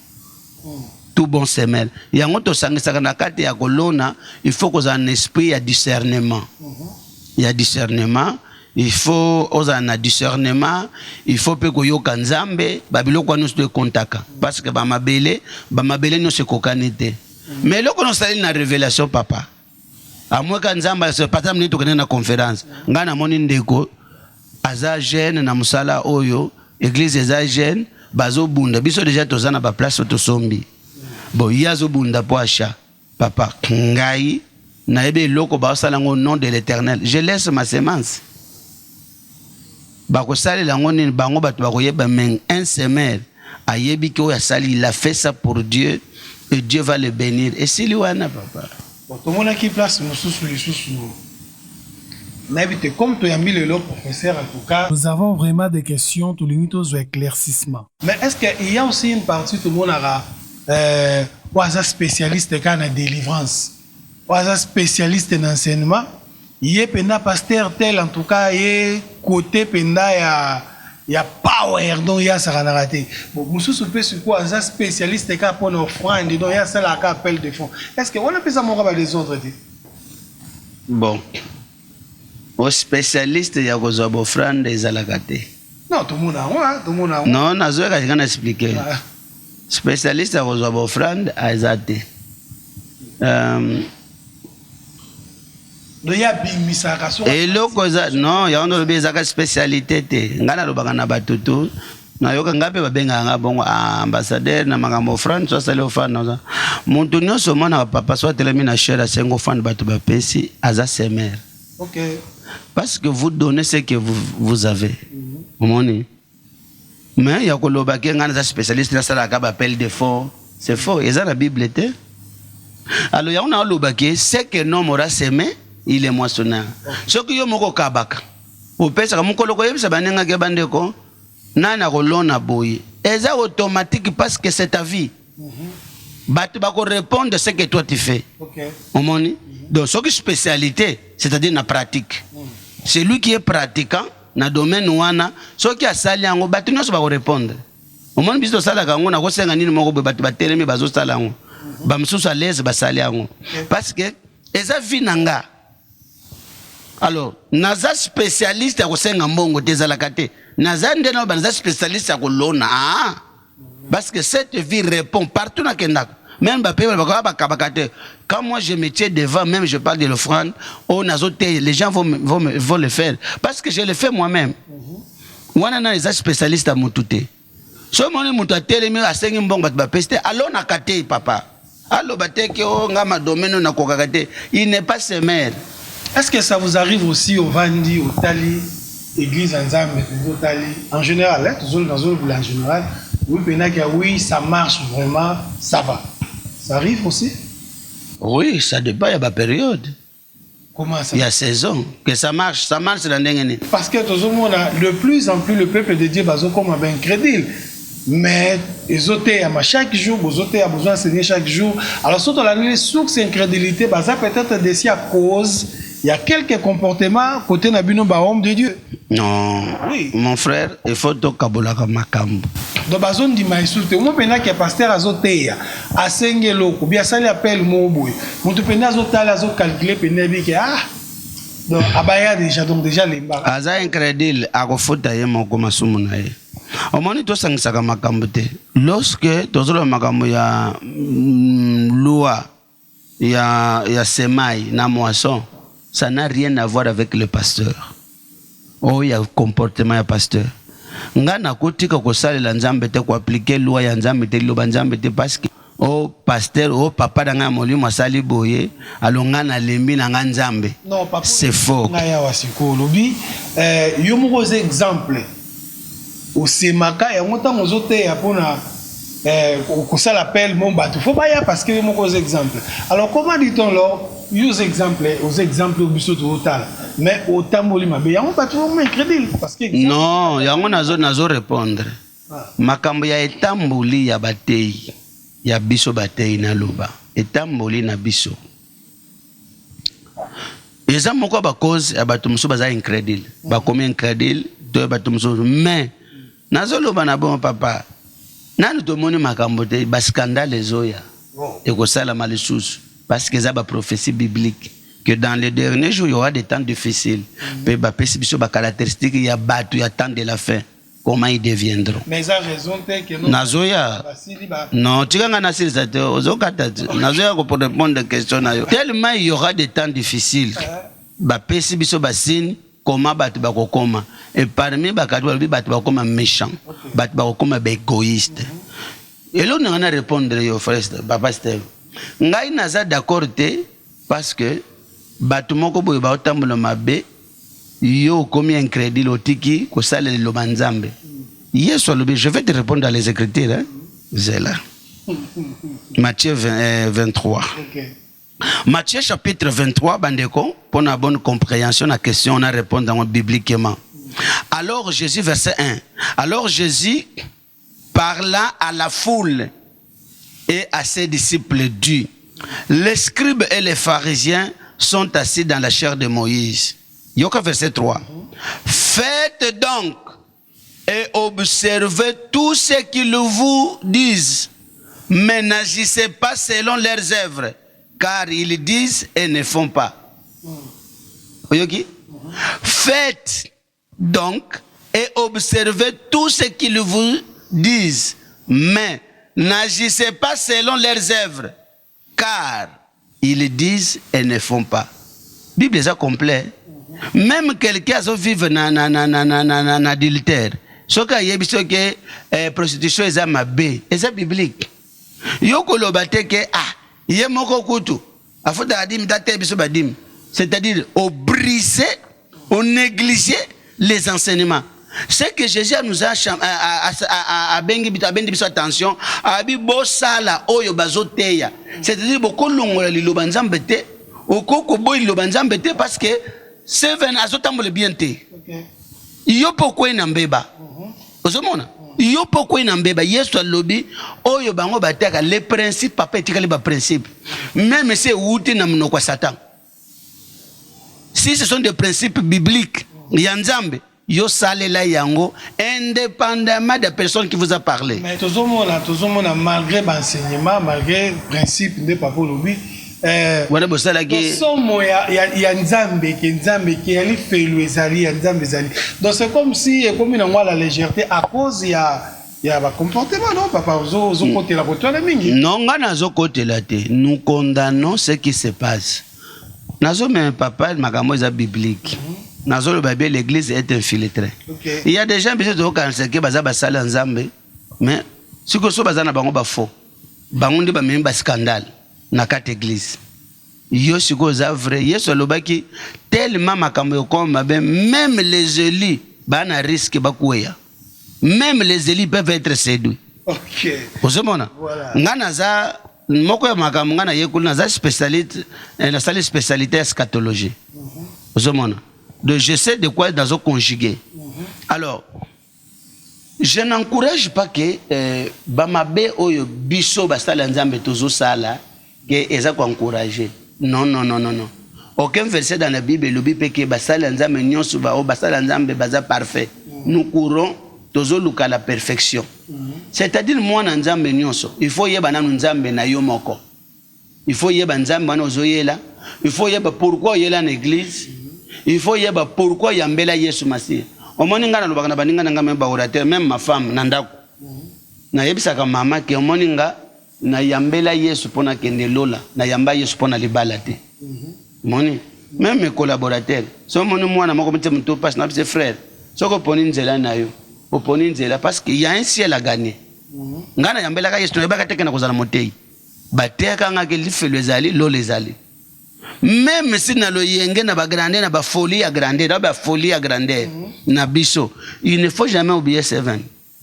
Tout bon semel. Il y a un autre sangisakanakat ya kolona, il faut qu'on ait un esprit à discernement. Il y a discernement, il faut qu'on ait un discernement, il faut que yo kanzambe, babilo kwa nous de contaka parce que ba mabele nous se kokanité. Mais là qu'on a une révélation papa. À moi kanzamba c'est pas tam ni to na conférence. Ngana moni ndeko aza jeune na musala oyo, église eza jeune, bazo bunda biso déjà tozana ba place to sombi. Bon, yazo bunda poacha, papa, ngai, naebe loko ba salango au nom de l'Éternel. Je laisse ma semence. Bako sali lango ni bango batu bako yeba men un semer ayebi ko ya sali il a fait ça pour Dieu et Dieu va le bénir. Et si liwana papa. Bon, tout le monde qui place mususu lisusu. N'habite comme tu as mis le lot professeur en tout cas. Nous avons vraiment des questions, tout le monde aux éclaircissements. Mais est-ce qu'il y a aussi une partie tout le monde aura oaza spécialiste quand la délivrance, oaza spécialiste en enseignement, yé penda pasteur tel en tout cas yé côté penda ya power donc ya saranarate. Bon, monsieur soupe sur quoi oaza spécialiste quand pour offrande donc ya ça la appel de fonds. Est-ce que on a ça mon rabais des autres dit? Bon. Au spécialiste ya kozwa offrande ezalakate. Non, tout le monde a un, tout le monde a un. Non, nazo ka kana expliquer. Spécialiste ya kozwa offrande azate. eloko eza non yango ndo lobi ezaka spécialité te ngai nalobaka na batutu nayoka ngai mpe babengaka nga bongo ambassadeur na makambo offrande so asali offrande motu nyonso omonaka papa so atelemi na chere asengi offrande bato bapesi aza semer. Okay. Parce que vous donnez ce que vous avez. Omoni. Mais ya koloba ke ngai naza spécialiste nasalaka bapel de fonds c'est faux eza na Bible te. Alors yango naloba ke ce que non aura semé il est moissonneur. Ce que yo moko kabaka. Opesa mukolo ko yebisa banenga ke bandeko nana kolona boye. Eza automatique parce que c'est ta vie. Batu bako répondre ce que toi tu fais. Okay. Omoni. Donc ce qui spécialité, c'est-à-dire na pratique. C'est lui qui est pratiquant na domaine wana, ce qui a sali yango batu nyonso bako répondre. Omoni biso sala kango na ko senga nini moko batu batelemi bazo sala yango. Ba msusu à l'aise basali yango. Parce que eza vie nanga. Alors, naza spécialiste à kosenga mbongo tezalaka te. Naza ndeno ba naza spécialiste à kolona. Ah. Parce que cette vie répond partout na kendaka. Même quand moi je me tiens devant, même je parle de l'offrande, les gens vont le faire. Parce que je le fais moi-même. Wana na eza spécialiste à mutute. So moni mutu atelemi asengi mbongo bat ba peste alors na kate papa. Alors bateke o ngama domaine na kokakate, il n'est pas semer. Est-ce que ça vous arrive aussi au Vandi, au Tali, église Nzambe, au Tali, en général, hein, toujours dans une en général, oui, ça marche vraiment, ça va. Ça arrive aussi? Oui, ça dépend, il y a ma période. Comment ça? Il y a saison. Que ça marche dans l'année. Parce que tout le monde a de plus en plus le peuple de Dieu va comme un crédit. Mais les autres, chaque jour, les autres ont besoin d'enseigner chaque jour. Alors, surtout la source d'incrédulité, ça peut être décidé à cause. Il y a quelques comportements côté Nabino Baom de Dieu. Non, oui. Mon frère, il faut que tu makambo. Donc, bazon di maïsoute, au moins pendant que pasteur azoteya, a sengelo, ou bien ça l'appelle moboui. Mon tu pendant azotala azo calculer pendant que ah. Donc abaya déjà les mbara. Aza incrédule, akofota ye moko masumu na ye. Au moins to sangisaka makambo te. Lorsque tozolo makambo ya loi ya semai na moisson, ça n'a rien à voir avec le pasteur. Oh, il y a un comportement ya pasteur. Nga na kotika ko salela nzambe te ko appliquer loi ya nzambe te loba nzambe te parce que oh pasteur oh papa danga molimo asali boye alonga na lembi na nzambe. Non papa. C'est faux. Nga ya wasiko lobi yo mo exemple au semaka ya motango zote ya pona ko sala appel mon batu faut pas ya parce que yo mo exemple. Alors comment dit-on là use exemple aux exemples au biso total. Mais autant molima be yango pas toujours incrédule parce que non yango nazo répondre makambo ya etamboli ya batei ya biso batei na loba etamboli na biso eza moko ba cause ya bato muso baza incrédule ba comme incrédule to bato muso mais nazo loba na bon papa nanu to moni makambo te ba scandale zoya et ko sala malisusu parce que ça ba prophétie biblique que dans les derniers jours, il y aura des temps difficiles. Mais les caractéristiques, il y a battu, il y a temps de la fin. Comment ils deviendront? Mais ça raison que nous. Nazoya. Non, tu as nassé ça. Nazoya pour répondre aux questions. Tellement il y aura des temps difficiles. Bapesi biso basine comment battu bakokoma. Et parmi bakadwa battu bakoma méchant, battu bakoma égoïste. Et là on a répondre yo frère papa Steve. Ngai naza d'accord te parce que batu moko boye ba otambola mabe yo comme incrédule otiki ko sala le banzambe yeso alobi je vais te répondre dans les écritures hein zela Matthieu 23 okay. Matthieu chapitre 23 bandeko pour la bonne compréhension la question on a répondu bibliquement. Alors Jésus verset 1 alors Jésus parla à la foule et à ses disciples dit, les scribes et les pharisiens sont assis dans la chair de Moïse. Yoka verset 3. Faites donc et observez tout ce qu'ils vous disent, mais n'agissez pas selon leurs œuvres, car ils disent et ne font pas. Oyoki? Faites donc et observez tout ce qu'ils vous disent, mais n'agissez pas selon leurs œuvres, car ils disent et ne font pas. Bible est complet. Même quelqu'un qui vit dans adultère, ce qui est prostitution est ma bé, c'est biblique. Yoko lobate que yé moko kutu, afuta adim tate biso badim, c'est-à-dire au briser, au négliger les enseignements. Ce que Jésus nous a bengi biso attention, abi bo sala oyo bazoteya, c'est-à-dire beaucoup longola liloba nzambe te, okoko boy liloba nzambe te parce que seven azotambole bien te. Yo pokwe na mbeba. Ozomona? Yo pokwe na mbeba Yesu alobi oyo bango bataka les principes papa etikali ba principes. Même c'est outi na mnoko Satan. Si ce sont des principes bibliques, ya nzambe yo salela yango indépendamment des personnes qui vous a parlé. Mais tozomona malgré l'enseignement, malgré le principe de papa lobi voilà pour ça là que somo ya nzambe qui ali felu ezali ya nzambe ezali. Donc c'est comme si comme na la légèreté à cause ya ba comportement non papa zo côté la côté la mingi. Non ngana zo côté la te. Nous condamnons ce qui se passe. Nazo mais papa makambo eza biblique. Nazo le Bible l'église est infiltrée. Il y a des gens besoin de cancer que baza basala nzambe mais si ko so baza na bango ba faux. Bango ndi ba memba scandale. Na kati église yo siko za vrai yeso lobaki tellement makambo comme même les élus bana risque bakuya, même les élus peuvent être séduits. OK ozomona ngana za moko ya makambo ngana yekulu na za spécialité na salle spécialité eschatologie ozomona donc je sais de quoi dans conjuguer. Alors je n'encourage pas que bamabe oyo biso basala nzambe tozo sala que eza ko encourager. Non. Aucun verset dans la Bible le Bible que basala nzambe nyonso ba o basala nzambe baza parfait. Nous courons tozo luka la perfection. C'est-à-dire moi na nzambe nyonso, il faut yeba na nzambe na yo moko. Il faut yeba nzambe na ozoyela, il faut yeba pourquoi yela na église. Il faut yeba pourquoi yambela Yesu Masiya. Omoninga na lobaka na baninga na ngame ba orateur même ma femme na ndako. Na yebisa ka mama ke omoninga na yambela Yesu pona kende lola na yamba Yesu pona libala te. Moni même mes collaborateurs so moni mwana moko mte mto passe na ses frères soko poni nzela na yo oponi nzela parce qu'il y a un ciel à gagner. Ngana yambela ka Yesu na baka teke na kozala motei bateka ngake lifelo ezali lola ezali. Même si na lo yenge na ba grandeur na ba folie à grandeur na ba folie à grandeur na biso, il ne faut jamais oublier Seven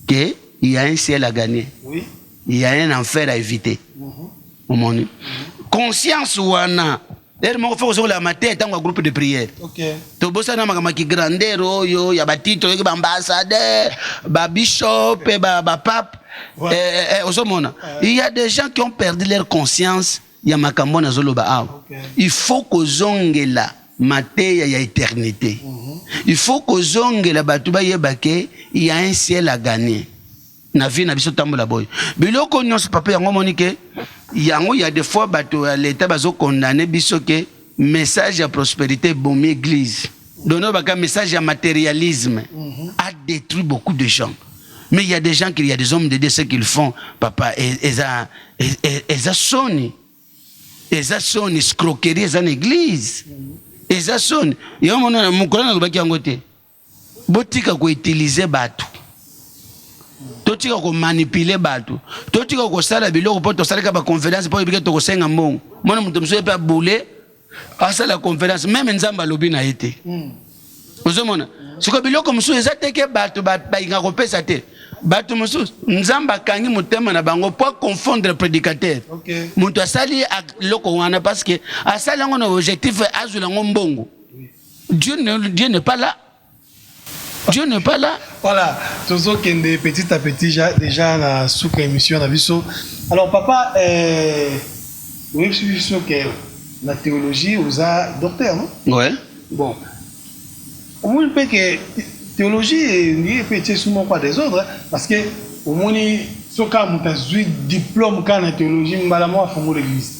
que il y a un ciel à gagner. Oui. Il y a un enfer à éviter. Conscience wana. D'ailleurs, moi, il faut que la matière est un groupe de prière. Ok. Tu vois ça, qui grandeur, il y a des titres, il y a des ambassadeurs, des bishops, des papes. Il y a des gens qui ont perdu leur conscience. Il y a makambo na zoloba. Il faut que zonge la matière ya éternité. Il faut que zonge la batuba yebake, il y a un ciel à gagner. Na vie na biso tambola boy biloko nyonso papa yango monike yango ya des fois bato l'état bazo condamner biso ke message ya prospérité bon église donner baka message ya matérialisme a détruit beaucoup de gens. Mais il y a des gens qui il y a des hommes de Dieu ce qu'ils font papa eza soni escroquerie eza église eza soni yo mona mukolana lobaki yango te botika ko utiliser bato totika ko manipuler bato totika ko sala biloko po to sala ka ba conférence po bike to ko senga mbongo mona muto mso pe boule asa la conférence même nzamba lobi na été ozomona siko biloko mso ezateke bato ba inga ko pesa te bato mso nzamba kangi mutema na bango po confondre le prédicateur. Okay. Muto asali loko wana parce que asali ngo no objectif azula ngombongo. Dieu n'est pas là. Dieu n'est pas là. Voilà, toujours petit à petit déjà la sous émission on a vu ça Alors, papa, oui, je suis sûr que la théologie, vous a docteur, non? Ouais. Bon. Au moins, peut que théologie, il peut être souvent pas des autres, parce que au moins, ce cas où tu as eu diplôme quand la théologie, je vais l'église.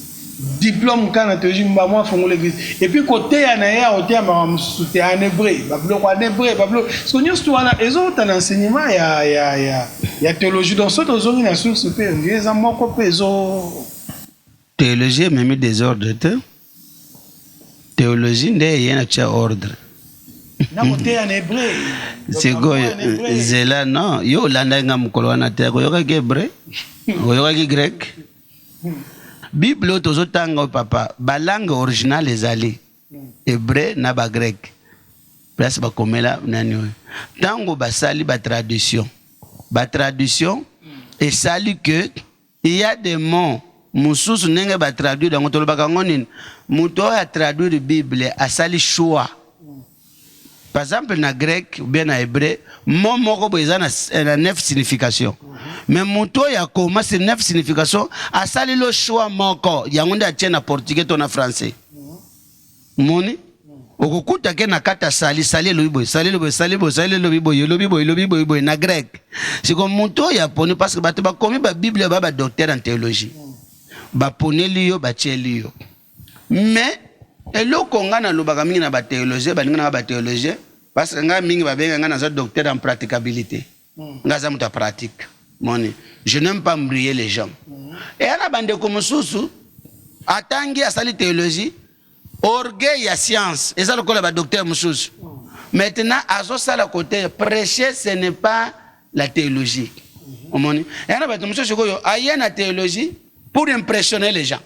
Diplôme quand la théologie, je vais l'église. Et puis, côté, il y a en hébreu, en hébreu, parce que nous, les autres, en enseignement, il y a théologie. Dans ce cas, ils ont une source supérieure. Ils ont moins coupé. Théologie, même des ordres. Théologie, il y a un ordre. C'est quoi Zela non yo landa nga mukolo wana te ko yoka hébreu ko yoka grec Bible tozotanga papa ba langue originale ezali hébreu na ba grec place ba komela nani tango basali ba traduction et sali que il y a des mots mususu nenge ba traduire dans tolobaka ngoni muto a traduire Bible a sali choix. Par exemple, dans le grec ou bien dans l'hébreu, mon mot a 9 significations. Mais mon tour, il y a comment ces 9 significations, à sali le choix mon corps. Il y a un qui est en portugais, ton en français. Moni? Au coup, tu as kata sali le bibo, na grec. C'est comme mon tour, il y a poni parce que tu as commis la Bible, tu as docteur en théologie. Tu as poni liyo, tu as tché liyo. Mais, et là, quand on a la théologie, parce que on a docteur en praticabilité. On a pratique. Je n'aime pas briller les gens. Et on a bande comme sous, attengi à sa théologie, orgueil à science. Et ça, le docteur Moussous. Maintenant, à ce côté, prêcher, ce n'est pas la théologie. Et on a la théologie pour impressionner les gens.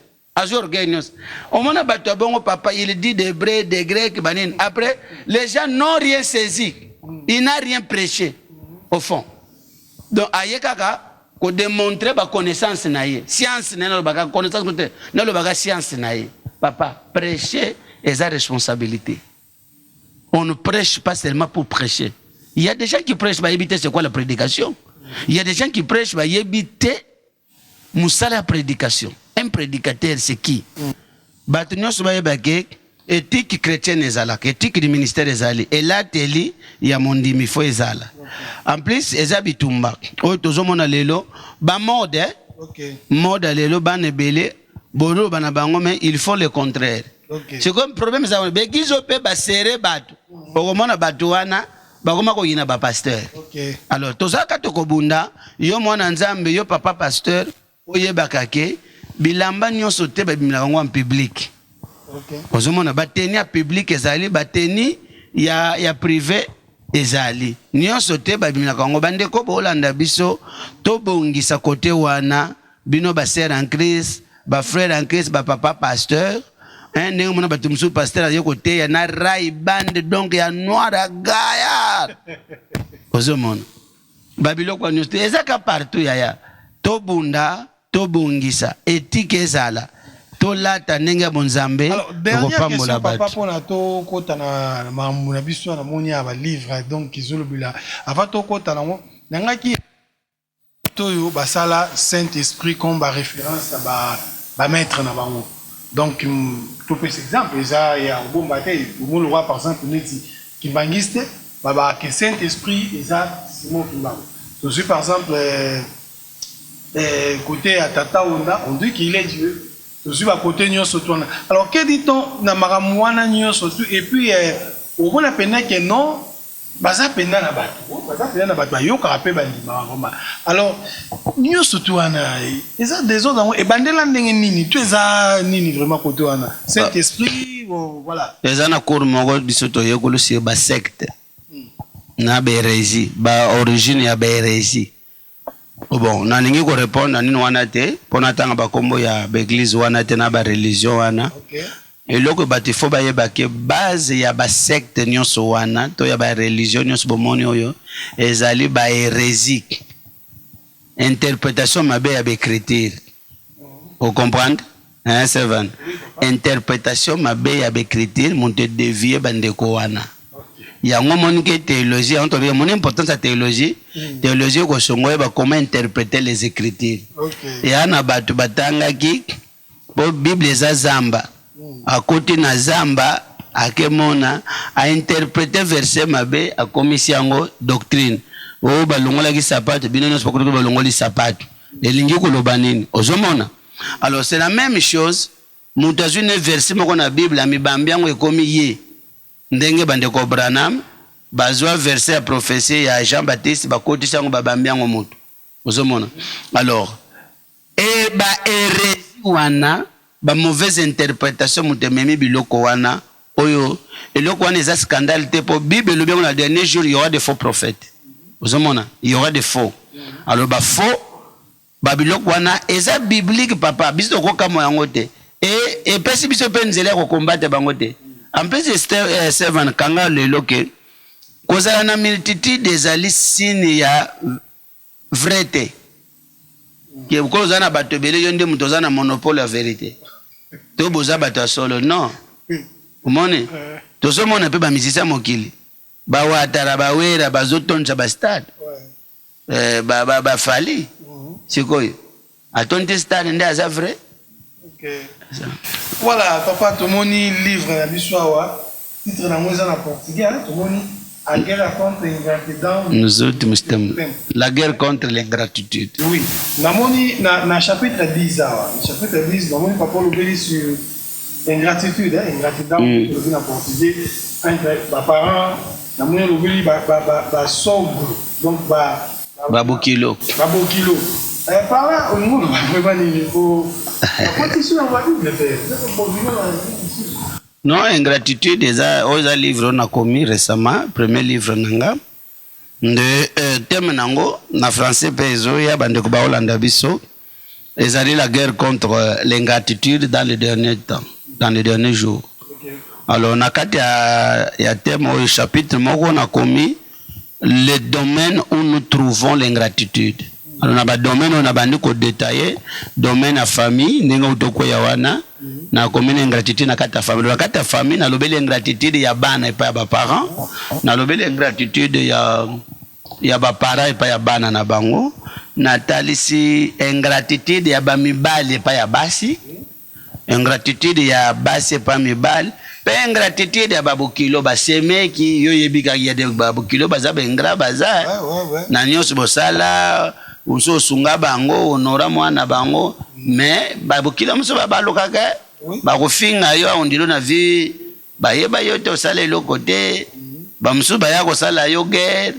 Papa, il dit des Hébreux, des Grecs, après, les gens n'ont rien saisi. Il n'a rien prêché, au fond. Donc, ayekaka, ko démontrer ba connaissance naie. Science n'a pas connaissance, n'a pas science naie. Papa, prêcher est sa responsabilité. On ne prêche pas seulement pour prêcher. Il y a des gens qui prêchent, bah, éviter c'est quoi la prédication. Il y a des gens qui prêchent, bah, éviter la prédication. Un prédicateur, c'est qui? Éthique chrétienne ezala, éthique du ministère ezali. Et là, il y a mon dimi, il faut ezala. En plus, ezabitumba. Tozomona lelo, ba mode, mode lelo, ba nebele, bolo banabango, mais il faut le contraire. C'est comme problème, ça va. Begizo pe ba serre batu. Ogomona batuana, bagoma ko yina ba pasteur. Alors, tozaka tokobunda, yo mwana nzambe, yo papa pasteur, oye bakake. Bilamba nyonso te babimila kango en public. Ozomona bateni ya public ezali, bateni ya privé ezali. Nyonso te babimila kango bandeko bolanda biso to bongisa côté wana bino ba sœur en Christ, ba frère en Christ, ba papa pasteur. Ndenge mona batumsu pasteur ayo côté ya na rai bande donc ya noir à gaya. Ozomona babilo kwa nyonso te ezaka partout ya to bunda tobongisa éthique ezala tolata ndenge bonzambe okopambola bato. Papa pona to kota na mamuna biso na moni ya ba livre donc izolobila avant to kota na mo nangaki to yo basala Saint-Esprit comme ba référence ba maître na bango. Donc tout peu exemple ça ya bombate mo le roi par exemple neti kimbangiste ba que Saint-Esprit eza Simon Kimbangu. Je suis par exemple côté à Tata Onda, on dit qu'il est Dieu. Je suis à côté de nous. Alors, que dit-on dans Maramouana surtout? Et puis, au moins, la peine que non, baza peine na bateau. Baza peine na bateau. Yo karapé bandima. Alors, nous surtout, ils ont des autres. Et bandela nini. Tu es à nini vraiment côté wana. Saint-Esprit, voilà. Les gens à court mongo bisoto yokolo c'est ba secte. Na bérésie, ba origine ya bérésie. Bon, na ningi ko répondre na nini wana te, pona tanga ba kombo ya l'église wana te na ba religion wana. Et loko bati fo ba yeba ke base ya ba secte nyonso wana, to ya ba religion nyonso bomoni oyo, ezali ba hérésie. Interprétation mabe ya ba écriture. Vous comprenez? Hein, Seven? Interprétation mabe ya ba écriture, monte dévier bandeko wana. yango moni ke théologie on tobi mon importance à théologie théologie ko songo ba comment interpréter les écritures et ana batu batangaki bo bible za zamba à côté na zamba akemona a interpréter verset mabe a komisi yango doctrine o balongola ki sapato binono sipoko ko balongoli sapato elingi ko loba nini ozomona. Alors c'est la même chose mutu une verset moko na bible amibambi yango ekomi ye ndenge bandeko Branham bazwa verset ya prophétie ya Jean-Baptiste bakotisa yango babambi yango mutu ozomona. Alors e ba hérésie wana ba mauvaise interprétation mutu memi biloko wana oyo eloko wana eza scandale te po bible elobi yango na dernier jour il y aura des faux prophètes ozomona, il y aura des faux. Alors ba faux ba biloko wana eza biblique papa biso koka mo yango te et pesi biso pe nzela ko combattre bango te. En plus Sevan kanga lelo ke kozala na multitude des alicines ya vrai te ke kozala na bato bele yonde mutoza na monopole ya vérité to boza bato solo non umone to so mona pe ba misisa mokili ba watara ba wera bazotonza ba stade ba fali sikoyo atonte stade nda za vrai. Voilà, papa, tout le monde livre la l'histoire. Titre dans moi en portugais, tout le monde la guerre contre l'ingratitude. Nous autres, la guerre contre l'ingratitude. Oui. Na chapitre 10 chapitre 10, nous papa le sur l'ingratitude, ingratitude en portugais entre les parents, nous le ba sobre, donc babokilo. Par là, au monde va vraiment niveau. Non, ingratitude, ils livre on a commis récemment, premier livre nanga. De thème nango, na français peso ya bandeko ba Hollanda biso. Ils allaient la guerre contre l'ingratitude dans les derniers temps, dans les derniers jours. Alors na kati ya thème au chapitre moko on a commis les domaines où nous trouvons l'ingratitude. Alors on a ba domaine on a bandi ko détailler domaine à famille ndenge utoko ya wana na commune ingratitude na kata famille na kata famille na lobeli ingratitude ya bana et pas ya ba parents na lobeli ingratitude ya ba parents et pas ya bana na bango na talisi ingratitude ya ba mibali et pas ya basi ingratitude ya basi et pas mibali pe ingratitude ya babokilo basemeki yo yebika ya de babokilo baza bengra baza na nyonso bosala uso sunga bango onora mwana bango mais babokila muso babaloka ke bakofinga yo ondilo na vie bayeba yo te osala eloko te bamusu baya kosala yo guerre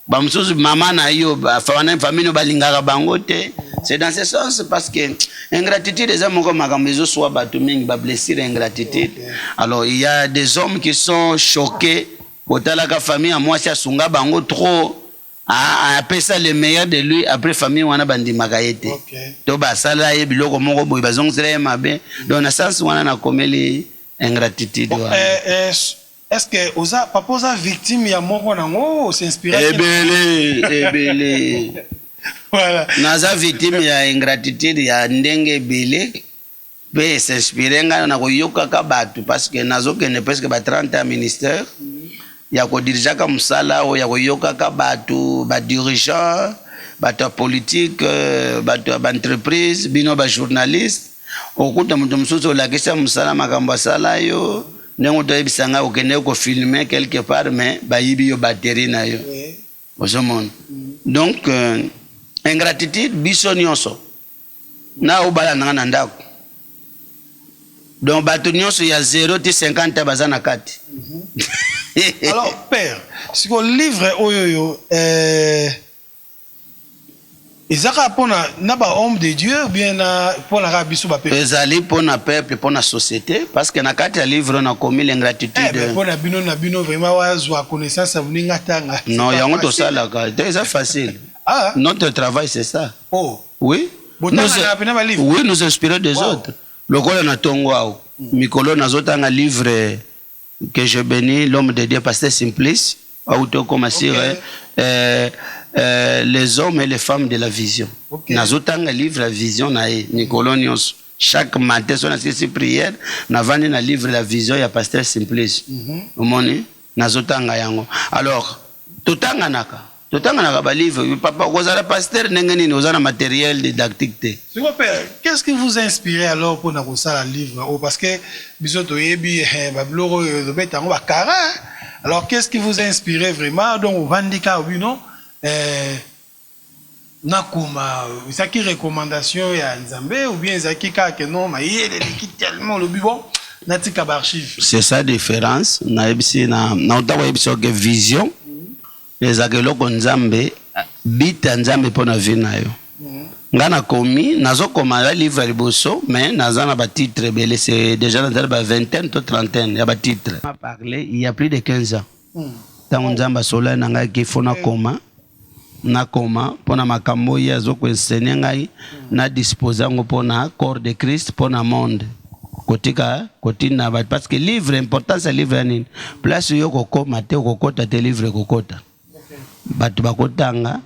bamusu mama na yo bafana famille balingaka bango te. C'est dans ce sens parce que ingratitude des hommes comme makambezo soit bato mingi ba blessure ingratitude. Alors il y a des hommes qui sont choqués kotala ka famille à moi si asunga bango trop après ça le meilleur de lui après famille wana bandi makayete to ba sala ye biloko moko boy bazong sala mabe donc na sens wana na komeli ingratitude wana. Est-ce que oza papa oza victime ya moko nango s'inspirer ebele voilà naza victime ya ingratitude ya ndenge bele pe s'inspirer nga na koyoka ka batu parce que nazo kene presque ba 30 ans ministère ya ko dirija ka musala o ya koyoka ka batu ba dirigeant batu politique batu ba entreprise bino ba journaliste okuta mutu mususu la kisa musala makambo sala yo nengo to ebisanga okene ko filmer quelque part mais ba yibi yo batterie na yo osomon donc ingratitude biso nyonso na obala nanga ndako donc bato nyonso ya 0 ti 50 bazana kati. Alors père si ko livre oyoyo ezaka pona na ba homme de Dieu bien na pona ka biso ba peuple ezali pona peuple pona société parce que na kati ya livre na commis l'ingratitude pona bino vraiment wazwa connaissance avuninga tanga non yango to sala ka c'est facile. Notre travail c'est ça. Oui nous inspirons des autres lokola na tongo ao mikolo nazotanga livre que je bénis l'homme de Dieu pasteur Simplice auto comme sur les hommes et les femmes de la vision. Nazotanga livre la vision na mikolo nyonso chaque matin son assisi prière na vandi na livre la vision ya pasteur Simplice omoni nazotanga yango. Alors totanga naka ba livre papa kozala pasteur ndenge nini ozana matériel didactique te. S'il vous plaît, qu'est-ce qui vous a inspiré alors pour na ça la livre parce que bisoto yebi ba bloro de betango ba kara. Alors qu'est-ce qui vous a inspiré vraiment donc vandika ou non nakoma zaki recommandation ya Nzambe ou bien zaki ka que non ma yele qui tellement le bon natika ba archive. C'est ça différence na ebisi na utawa ebisi que vision les ageloko Nzambe bita Nzambe pona vie na yo. Ngana komi nazo koma la livre liboso mais nazana ba titre belé c'est déjà dans ba vingtaine to trentaine ya ba titre. On a parlé il y a plus de 15 ans. Tant Nzamba sola nanga ki fona koma na koma pona makambo ya zo ko enseigner ngai na disposer ngo pona corps de Christ pona monde. Kotina parce que livre important c'est livre nini. Place yo kokoma te kokota te livre kokota. Batu bakotanga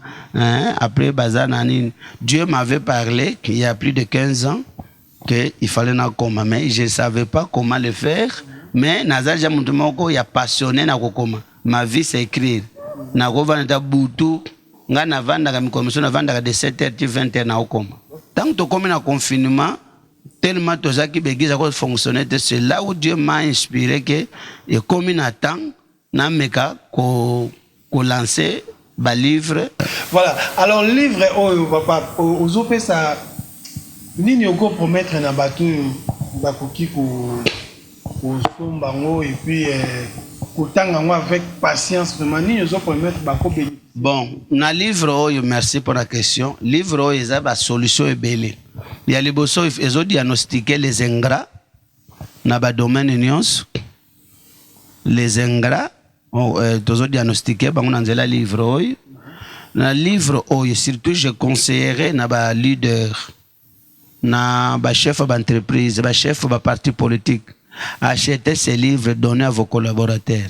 après bazana nini. Dieu m'avait parlé qu'il y a plus de 15 ans que il fallait na koma mais je savais pas comment le faire mais nazaja muntu moko ya passionné na kokoma. Ma vie c'est écrire. Na kovana ta butu nga na vanda ka mikomso na vanda ka de 7h à 20h na okoma. Tant to comme na confinement tellement to zaki begiza ko fonctionner c'est là où Dieu m'a inspiré que et comme na temps na meka ko lancer ba livre. Voilà. Alors livre papa ozope ça nini oko promettre na batu bakoki ko sombango et puis kotanga avec patience vraiment nini ozo promettre bako béni. Bon, na livre oyo merci pour la question. Livre oyo eza ba solution ebele. Il y a les bosso ezo diagnostiquer les ingrats na ba domaine nyonso. Les ingrats tozo diagnostiquer bango na nzela livre oyo. Na livre oyo surtout je conseillerais na ba leader na ba chef d'entreprise, ba chef ba parti politique. Achetez ces livres, donnez à vos collaborateurs.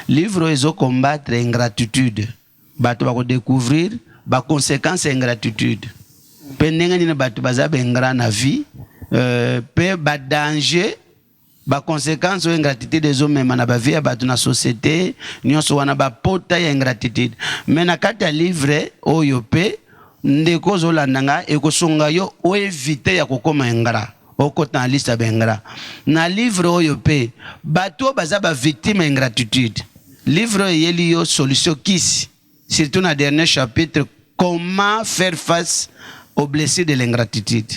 Livre ezo combattre ingratitude. Bato bako découvrir ba conséquences ingratitude. Pe ndenge nini bato bazabe ingrat na vie, pe ba danger ba conséquences ingratitude ezo mema na ba vie bato na société, nyonso wana ba pota ya ingratitude. Mais na kati ya livre oyo pe ndeko zo landanga ekosonga yo o éviter ya kokoma ingrat. Okota na liste bengra. Na livre oyo pe bato bazaba victime ingratitude. Livre yeli yo solution kisi. Surtout dans le dernier chapitre, comment faire face aux blessures de l'ingratitude.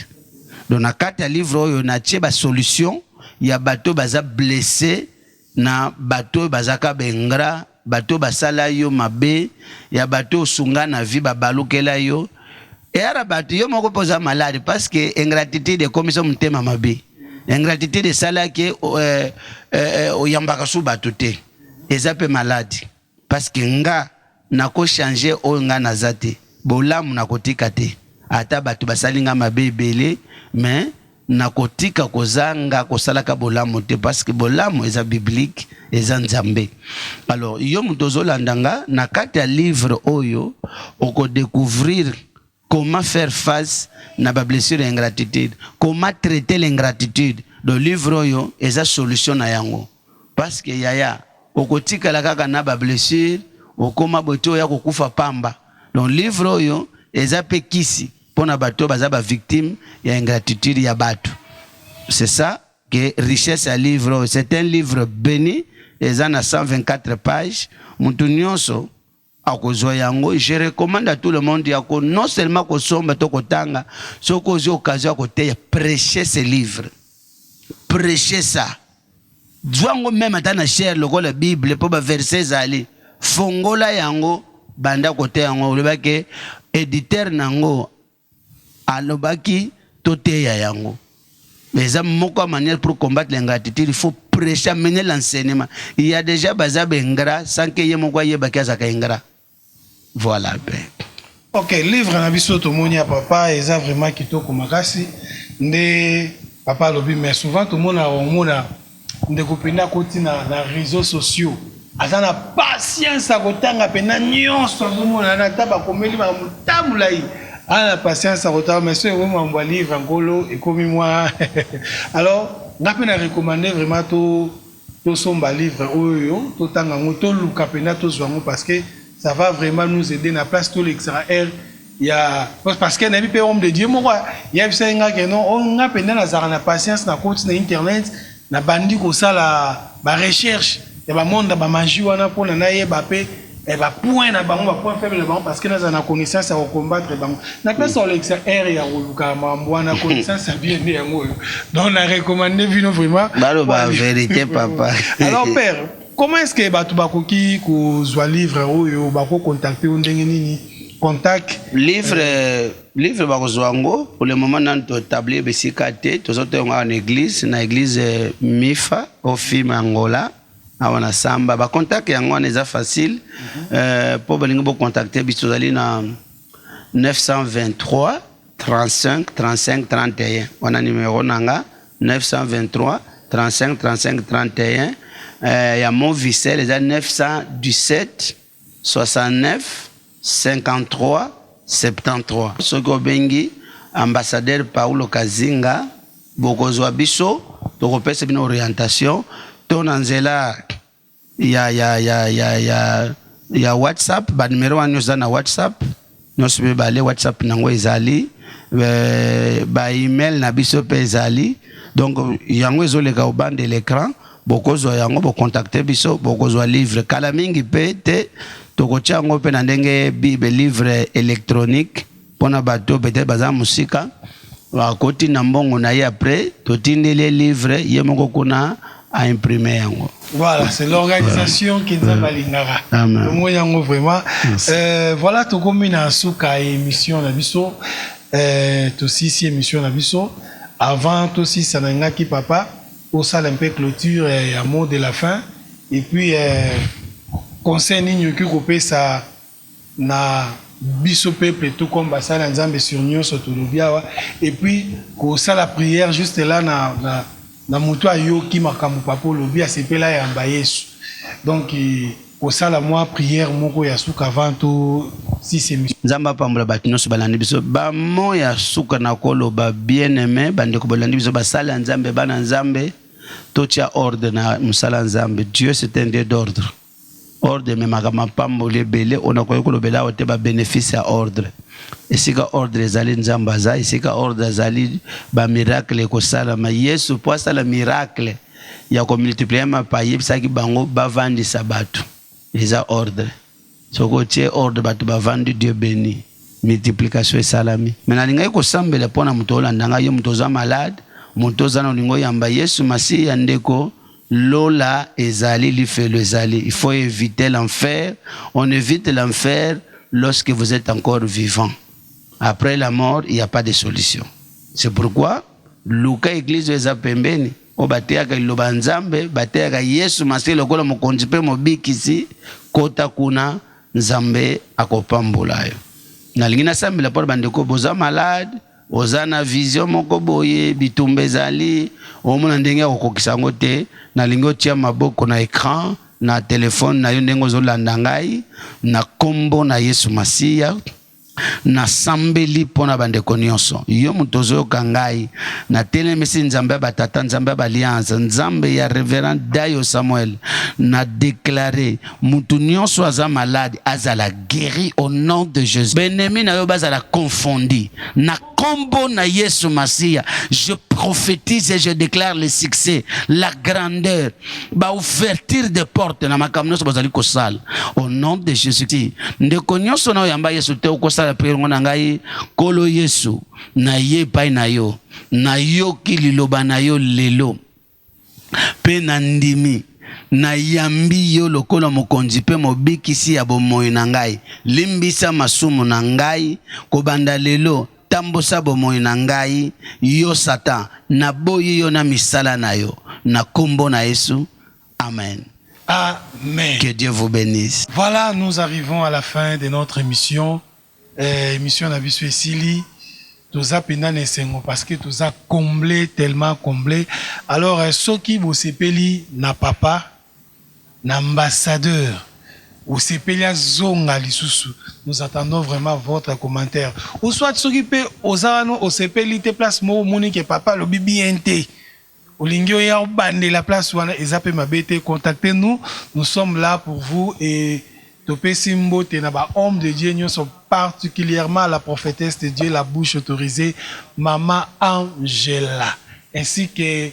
Dans la carte livre, on a une solution. Il y a bateau baza blessé, na bateau bazaka bengra, bateau basala yo mabe, il y a bateau sunga na vie babalukela yo. Et à bateau yo moko posa malade parce que ingratitude est comme ça mutema mabe. Ingratitude sala ke oyambaka su bateau te. Eza pe malade parce que nga nako changer o nga nazate bolamu nakotika te ata batu basalinga mabebele mais nakotika kozanga kosalaka bolamu te parce que bolamu eza biblique eza Nzambe. Alors yo mutozo landanga na kati ya livre oyo oko découvrir comment faire face na ba blessure ingratitude, comment traiter l'ingratitude. Le livre oyo eza solution na yango parce que yaya okotika la kaka na ba blessure okoma boto ya kokufa pamba. Donc livre oyo eza pe kisi pona bato baza ba victime ya ingratitude ya bato. C'est ça que richesse à livre. C'est un livre béni, eza na 124 pages. Mutu nyonso akozwa yango. Je recommande à tout le monde ya ko non seulement ko somba to kotanga, soko ozi occasion ko te prêcher ce livre. Prêcher ça. Dwango même atana share loko la Bible po ba verset zali. Fongola yango banda kote yango olobaki éditeur nango alobaki tote ya yango. Mais ça moko manière pour combattre l'ingratitude, il faut prêcher, mener l'enseignement. Il y a déjà bazab ingrat sans que yemoko yebaki azaka ingrat. Voilà ben. OK, livre na biso to moni papa eza vraiment kitoko makasi. Nde papa lobi mais souvent tout mona ndeko pena koti na réseaux sociaux. Azana patience à kotanga pena nyonso mona na taba komeli ba mutamulai. La patience à kotanga mais c'est vraiment un livre ngolo et comme moi. Alors, n'a pas recommandé vraiment tout to somba livre oyo to tangango to luka pena to zwango parce que ça va vraiment nous aider na place tout l'extraire. Il y a parce que n'a pas homme de Dieu moi il y a ça nga que non on a pena na zara na patience na compte na internet na bandi ko ça la recherche et ba monde ba magie wana pour na yeba pe et ba point na bango ba point faible bango parce que na connaissance à combattre bango na place sur l'extraire ya luka mambo na connaissance bien né yango donc on a recommandé vino vraiment ba vérité papa. Alors père, comment est-ce que batu bakoki ko zwa livre oyo bako contacter ndenge nini contact livre bakozwango pour le moment dans to tablier besikate to zote en église na église Mifa au film Angola awana samba ba contact yango eza facile pour balingo bo contacter biso zali na 923 35 35 31 wana numéro nanga 923 35 35 31 ya mon vicel eza 917 69 53 73 soko bengi ambassadeur Paulo Kazinga bokozwa biso tokopesa bino orientation to nanzela ya WhatsApp ba numero wana za na WhatsApp nyonso be bale WhatsApp nango ezali ba email na biso pe ezali donc yango ezoleka au bas de l'écran bokozwa yango bo contacter biso bokozwa livre kala mingi pe te tokotia ngo pe na ndenge bible livre électronique pona bato peut-être baza musika wakoti na mbongo na ye après totindele livre ye moko kuna a imprimer yango. Voilà, c'est l'organisation qui nous a balingara. Moi yango vraiment voilà to komi na suka émission na biso to si émission na biso avant aussi ça na ki papa au salle un peu clôture et à mot de la fin et puis conseil nini ki kopesa na biso peuple tout comme basala nzambe sur nyonso to lobiawa et puis ko sala prière juste là na mutu ayoki makambo papa lobia sepela ya mba Yesu donc ko sala moi prière moko ya suka avant to si c'est nzamba pambola bato nyonso balandi biso bamo ya suka na koloba bien aimé bandeko bolandi biso basala nzambe bana nzambe totia ordre na musala nzambe. Dieu c'est un Dieu d'ordre. Ordre me magama pambole belé on a koyo kolobela ote ba bénéfice à ordre. Esika ordre ezali nzamba za esika ordre ezali ba miracle ko sala ma Yesu po sala miracle ya ko multiplier ma paye bisaki bango ba vandi sabatu. Eza ordre. Soko tie ordre batu ba vandi Dieu béni. Multiplication salami. Maintenant linga ko sambela pona mutola ndanga yo mutoza malade, mutoza na lingo yamba Yesu masi ya ndeko lola ezali li fait le ezali. Il faut éviter l'enfer. On évite l'enfer lorsque vous êtes encore vivant. Après la mort, il n'y a pas de solution. C'est pourquoi Luka église eza pembeni obateaka iloba nzambe bateaka Yesu masi lokola mokonzi pe mobikisi kota kuna nzambe akopambola yo. Na lingina sambela por bandeko boza malade, oza na vision moko boye bitumba ezali omona ndenge akokokisa ngo te na lingo tia maboko na écran na téléphone na yo ndenge ozolanda ngai na kombo na Yesu Masiya na sambeli pona bandeko nyonso yo mutozo yoka ngai na telemesi nzambe batata nzambe alliance nzambe ya révérend Dayo Samuel na déclaré mutu nyonso aza malade azala guéri au nom de Jésus. Benemi na yo bazala confondi na kombo na Yesu Masiya. Je prophétise et je déclare le succès, la grandeur, ba ouverture de portes na makamno so bazali ko sala au nom de Jésus. Ndeko nyonso na yamba Yesu te ko sala prière ngona ngai kolo Yesu na ye pai na yo ki liloba na yo lelo pe na ndimi na yambi yo lokola mokonzi pe mobikisi ya bomoi na ngai limbisa masumu na ngai kobanda lelo tambosa bomoi na ngai yo Satan na boyi yo na misala na yo na kombo na Yesu. Amen. Amen. Que Dieu vous bénisse. Voilà, nous arrivons à la fin de notre émission. Émission na biso esili toza pena nesengo parce que toza comblé tellement comblé. Alors ceux qui vous sepeli na papa na ambassadeur ou sepeli zonga lisusu, nous attendons vraiment votre commentaire. Ou soit ceux qui peut osano au sepeli te place mo moni que papa le bibi ente Olingio ya bande la place wana ezape mabete, contactez-nous, nous sommes là pour vous et topé simbo tenaba homme de Dieu nous sommes particulièrement la prophétesse de Dieu la bouche autorisée Maman Angela ainsi que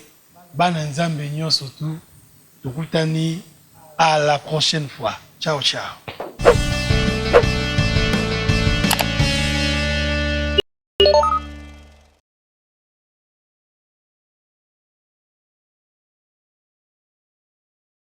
Bananzambe surtout Tokutani à la prochaine fois. Ciao ciao.